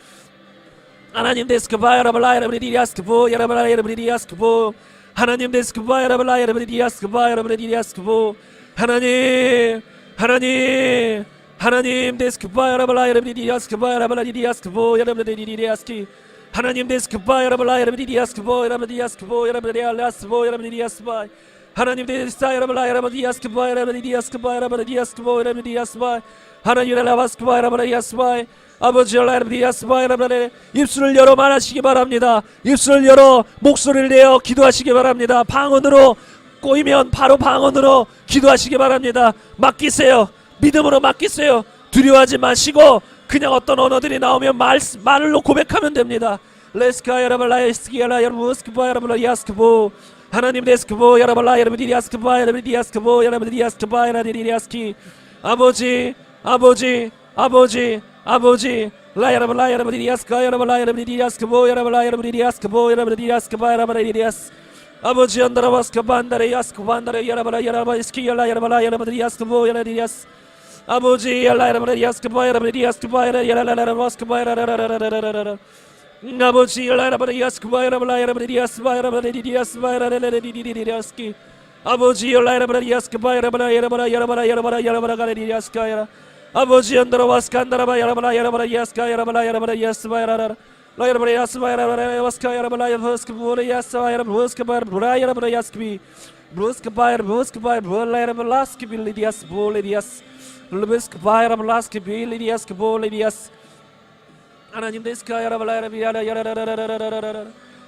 하나님 데스크바 여러분 라 여러분 디아스크보 여러분 라 여러분 디아스크보. 하나님 데스크바 여러분 라 여러분 디아스크바 여러분 디아스크보. 하나님 데스크바 여러분 라 여러분 디아스크바 여러분 디아스크보 여러분 디아스키. 하나님 데스크바 여러분 라 여러분 디아스크보 여러분 디아스크보 여러분 디아스보 여러분 디아스바. 하나님 데스크바 여러분 라 여러분 디아스크바 여러분 디아스크바 여러분 디아스보 여러분 디아스바. 하나님 라바스크바 여러분 디아스바. 아버지 여러분 디아스바 여러분 입술을 열어 말하시기 바랍니다. 입술을 열어 목소리를 내어 기도하시기 바랍니다. 방언으로 꼬이면 바로 방언으로 기도하시기 바랍니다. 맡기세요. 믿음으로 맡기세요. 두려워하지 마시고 그냥 어떤 언어들이 나오면 말로 고백하면 됩니다. 레스카 여러분 라이스키야라 여러분 스키바 여러분 라이스키보. 하나님 데스크보 여러분 라 여러분 디아스키바 여러분 디아스키보 여러분 디아스키바 여러분 디아스키. 아버지 라 여러분 라 여러분 디아스카 여러분 라 여러분 디아스키보 여러분 라 여러분 디아스키보 여러분 디아스키바 여러분 디아스. 아버지 안다라바스카 반다레 야스카 반다레 여러분 여러분 스키야라 여러분 라 여러분 디아스키보 여러분 디아스. 아버지 여러분 디아스키바 여러분 디아스키바 여러분 바스키바 여러분. 아버지 여러분 디아스키바 여러분 라 여러분 디아스바 여러분 디아스바 여러분 디아스키. 아버지 여러분 디아스키바 여러분 여러분 디아스카. 아버지 안다라바스카 안다라바 여러분 야스카 여러분 야스바 여러분 여러분 야스바 여러분 야스카 여러분 야스키보 야스바 여러분 야스키바 여러분 야스키. 브루스키바 여러분 라스키빌 디아스 볼리디아스. 루베스키바 여러분 라스키빌 디아스키보 리디아스. 하나님 데스카 여러분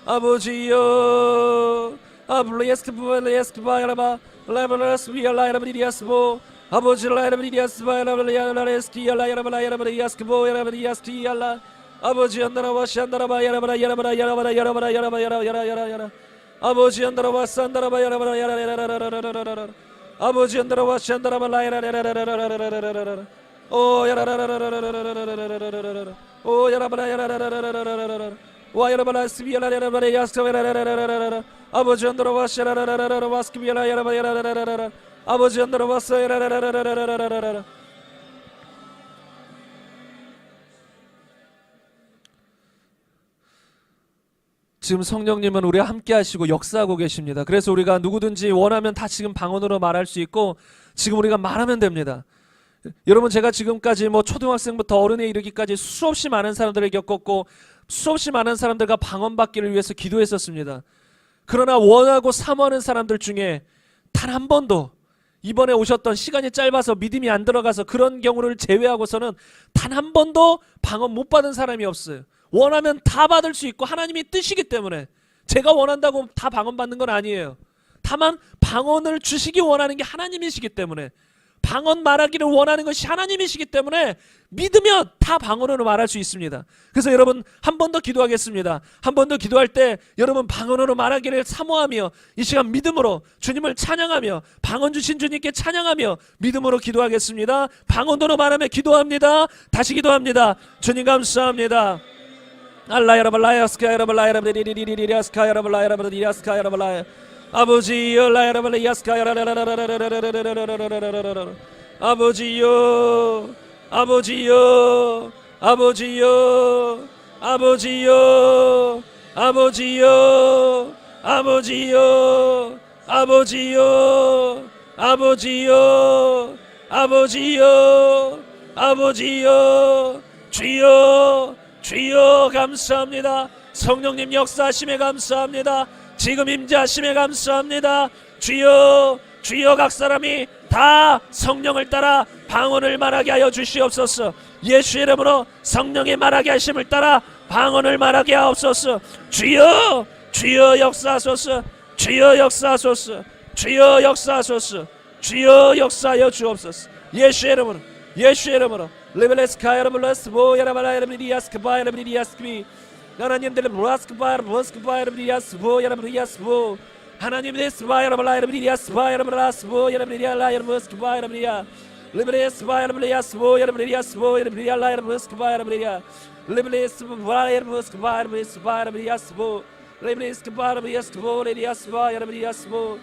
아버지요 아블레스키바 여러분 레벨레스비아 여러분 디아스보. 아버지 여러분 디아스바 여러분 레스키야 여러분 디아스키보 여러분 디아스키야. 아버지 안다라바 샨다라바 여러분 아버지 안다라바 산다라바 여러분 아버지 안다라바 샨다라바 라이라라라라라라라라라라. 오 야라라라라라라라라라라라. 오 야라바라라라라라라라라. 와 여러분 스비야라 여러분 야스카라라라라라라. 아버지 안다라바 샤라라라라라 와스키비야라 여러분 야라라라라라. 아버지 안다라바 사야라라라라라라라라. 지금 성령님은 우리와 함께 하시고 역사하고 계십니다. 그래서 우리가 누구든지 원하면 다 지금 방언으로 말할 수 있고 지금 우리가 말하면 됩니다. 여러분 제가 지금까지 뭐 초등학생부터 어른에 이르기까지 수없이 많은 사람들을 겪었고 수없이 많은 사람들과 방언받기를 위해서 기도했었습니다. 그러나 원하고 사모하는 사람들 중에 단 한 번도 이번에 오셨던 시간이 짧아서 믿음이 안 들어가서 그런 경우를 제외하고서는 단 한 번도 방언 못 받은 사람이 없어요. 원하면 다 받을 수 있고 하나님이 뜻이기 때문에 제가 원한다고 다 방언 받는 건 아니에요. 다만 방언을 주시기 원하는 게 하나님이시기 때문에 방언 말하기를 원하는 것이 하나님이시기 때문에 믿으면 다 방언으로 말할 수 있습니다. 그래서 여러분 한 번 더 기도하겠습니다. 한 번 더 기도할 때 여러분 방언으로 말하기를 사모하며 이 시간 믿음으로 주님을 찬양하며 방언 주신 주님께 찬양하며 믿음으로 기도하겠습니다. 방언으로 말하며 기도합니다. 다시 기도합니다. 주님 감사합니다. 아버지여 아버지여 아버지여 아버지여 아버지여 아버지여 아버지여 아버지여 아버지여 아버지여 아버지여 주여 주여 감사합니다. 성령님 역사하심에 감사합니다. 지금 임재하심에 감사합니다. 주여 주여 각 사람이 다 성령을 따라 방언을 말하게 하여 주시옵소서. 예수의 이름으로 성령의 말하게 하심을 따라 방언을 말하게 하옵소서. 주여 주여 역사하소서. 주여 역사하소서. 주여 역사하소서. 주여 역사하여 주옵소서. 예수의 이름으로 예수의 이름으로 레벨레스카야라블레스 보야라발라야라블리아스크바야라블리아스크비 하나님들 브라스크바야라블리아스보 야라블리아스보 하나님 데스바야라발라야라블리아스바야라블라스보 야라블리아라야라블스크바야라블리아 레벨레스바야라블리아스보 야라블리아스보 야라블리아라야라블스크바야라블리아 레벨레스바야라블스크바야라블리아스보 레벨레스크바야라블리아스보 레리아스바야라블리아스보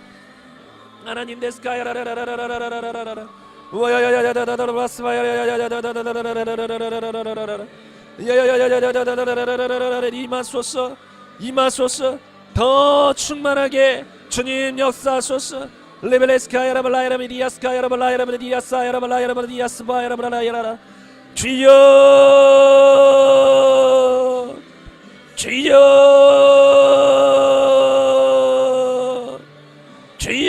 하나님 데스카야라라라라라라라라라 임하소서 임하소서 더 충만하게 주님 역사하소서. 레벨레스카야라발라야라비디아스카야라발라야라비디아사야라발라야라비디아스바야라발라야라라 주여 주여 주여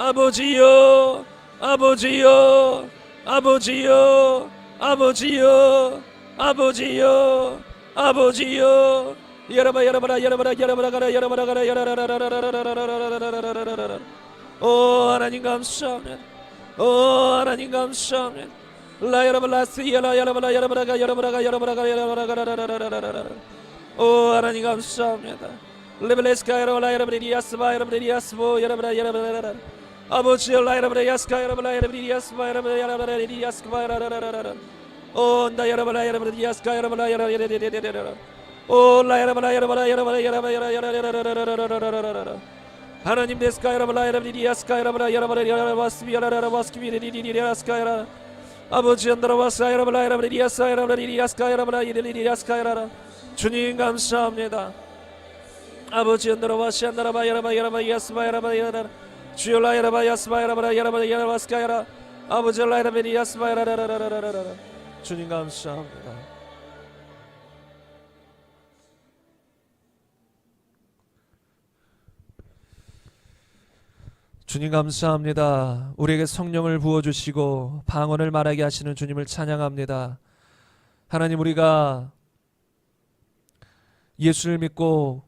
아버지여 아버지여 아버지여 아버지여 아버지여 아버지여 아버지여 여러분 오 하나님 감사합니다. 오 하나님 감사합니다. 오 하나님 감사합니다. 아버지여 하나님 데스카야라발라야라비디아스카야라발라야라바스비야라바스키비리디디디아스카야라 아버지 안드라바사야라발라야라비디아스카야라발라이디디아스카야라 주님 감사합니다. 아버지 안드라바샤야라바야라바야라바야스바야라바야라 주여라야라바야스바야라바야라바야라바스카야라 아버지 라야라비디아스바야라라라라라라 주님 감사합니다. 주님 감사합니다. 우리에게 성령을 부어주시고 방언을 말하게 하시는 주님을 찬양합니다. 하나님 우리가 예수를 믿고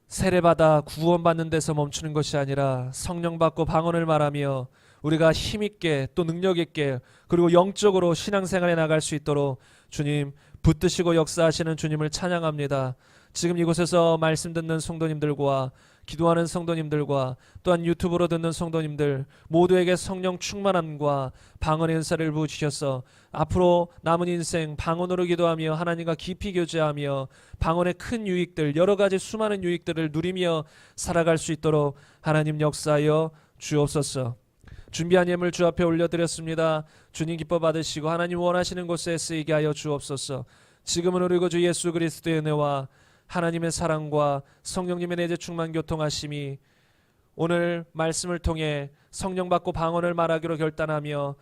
세례받아 구원받는 데서 멈추는 것이 아니라 성령 받고 방언을 말하며 우리가 힘있게 또 능력있게 그리고 영적으로 신앙생활에 나갈 수 있도록 주님 붙드시고 역사하시는 주님을 찬양합니다. 지금 이곳에서 말씀 듣는 성도님들과 기도하는 성도님들과 또한 유튜브로 듣는 성도님들 모두에게 성령 충만함과 방언의 은사를 부으셔서 앞으로 남은 인생 방언으로 기도하며 하나님과 깊이 교제하며 방언의 큰 유익들 여러 가지 수많은 유익들을 누리며 살아갈 수 있도록 하나님 역사하여 주옵소서. 준비한 예물 주 앞에 올려드렸습니다. 주님 기뻐 받으시고 하나님 원하시는 곳에 쓰이게 하여 주옵소서. 지금은 우리 구주 예수 그리스도의 은혜와 하나님의 사랑과 성령님의 내재 충만 교통하심이 오늘 말씀을 통해 성령 받고 방언을 말하기로 결단하며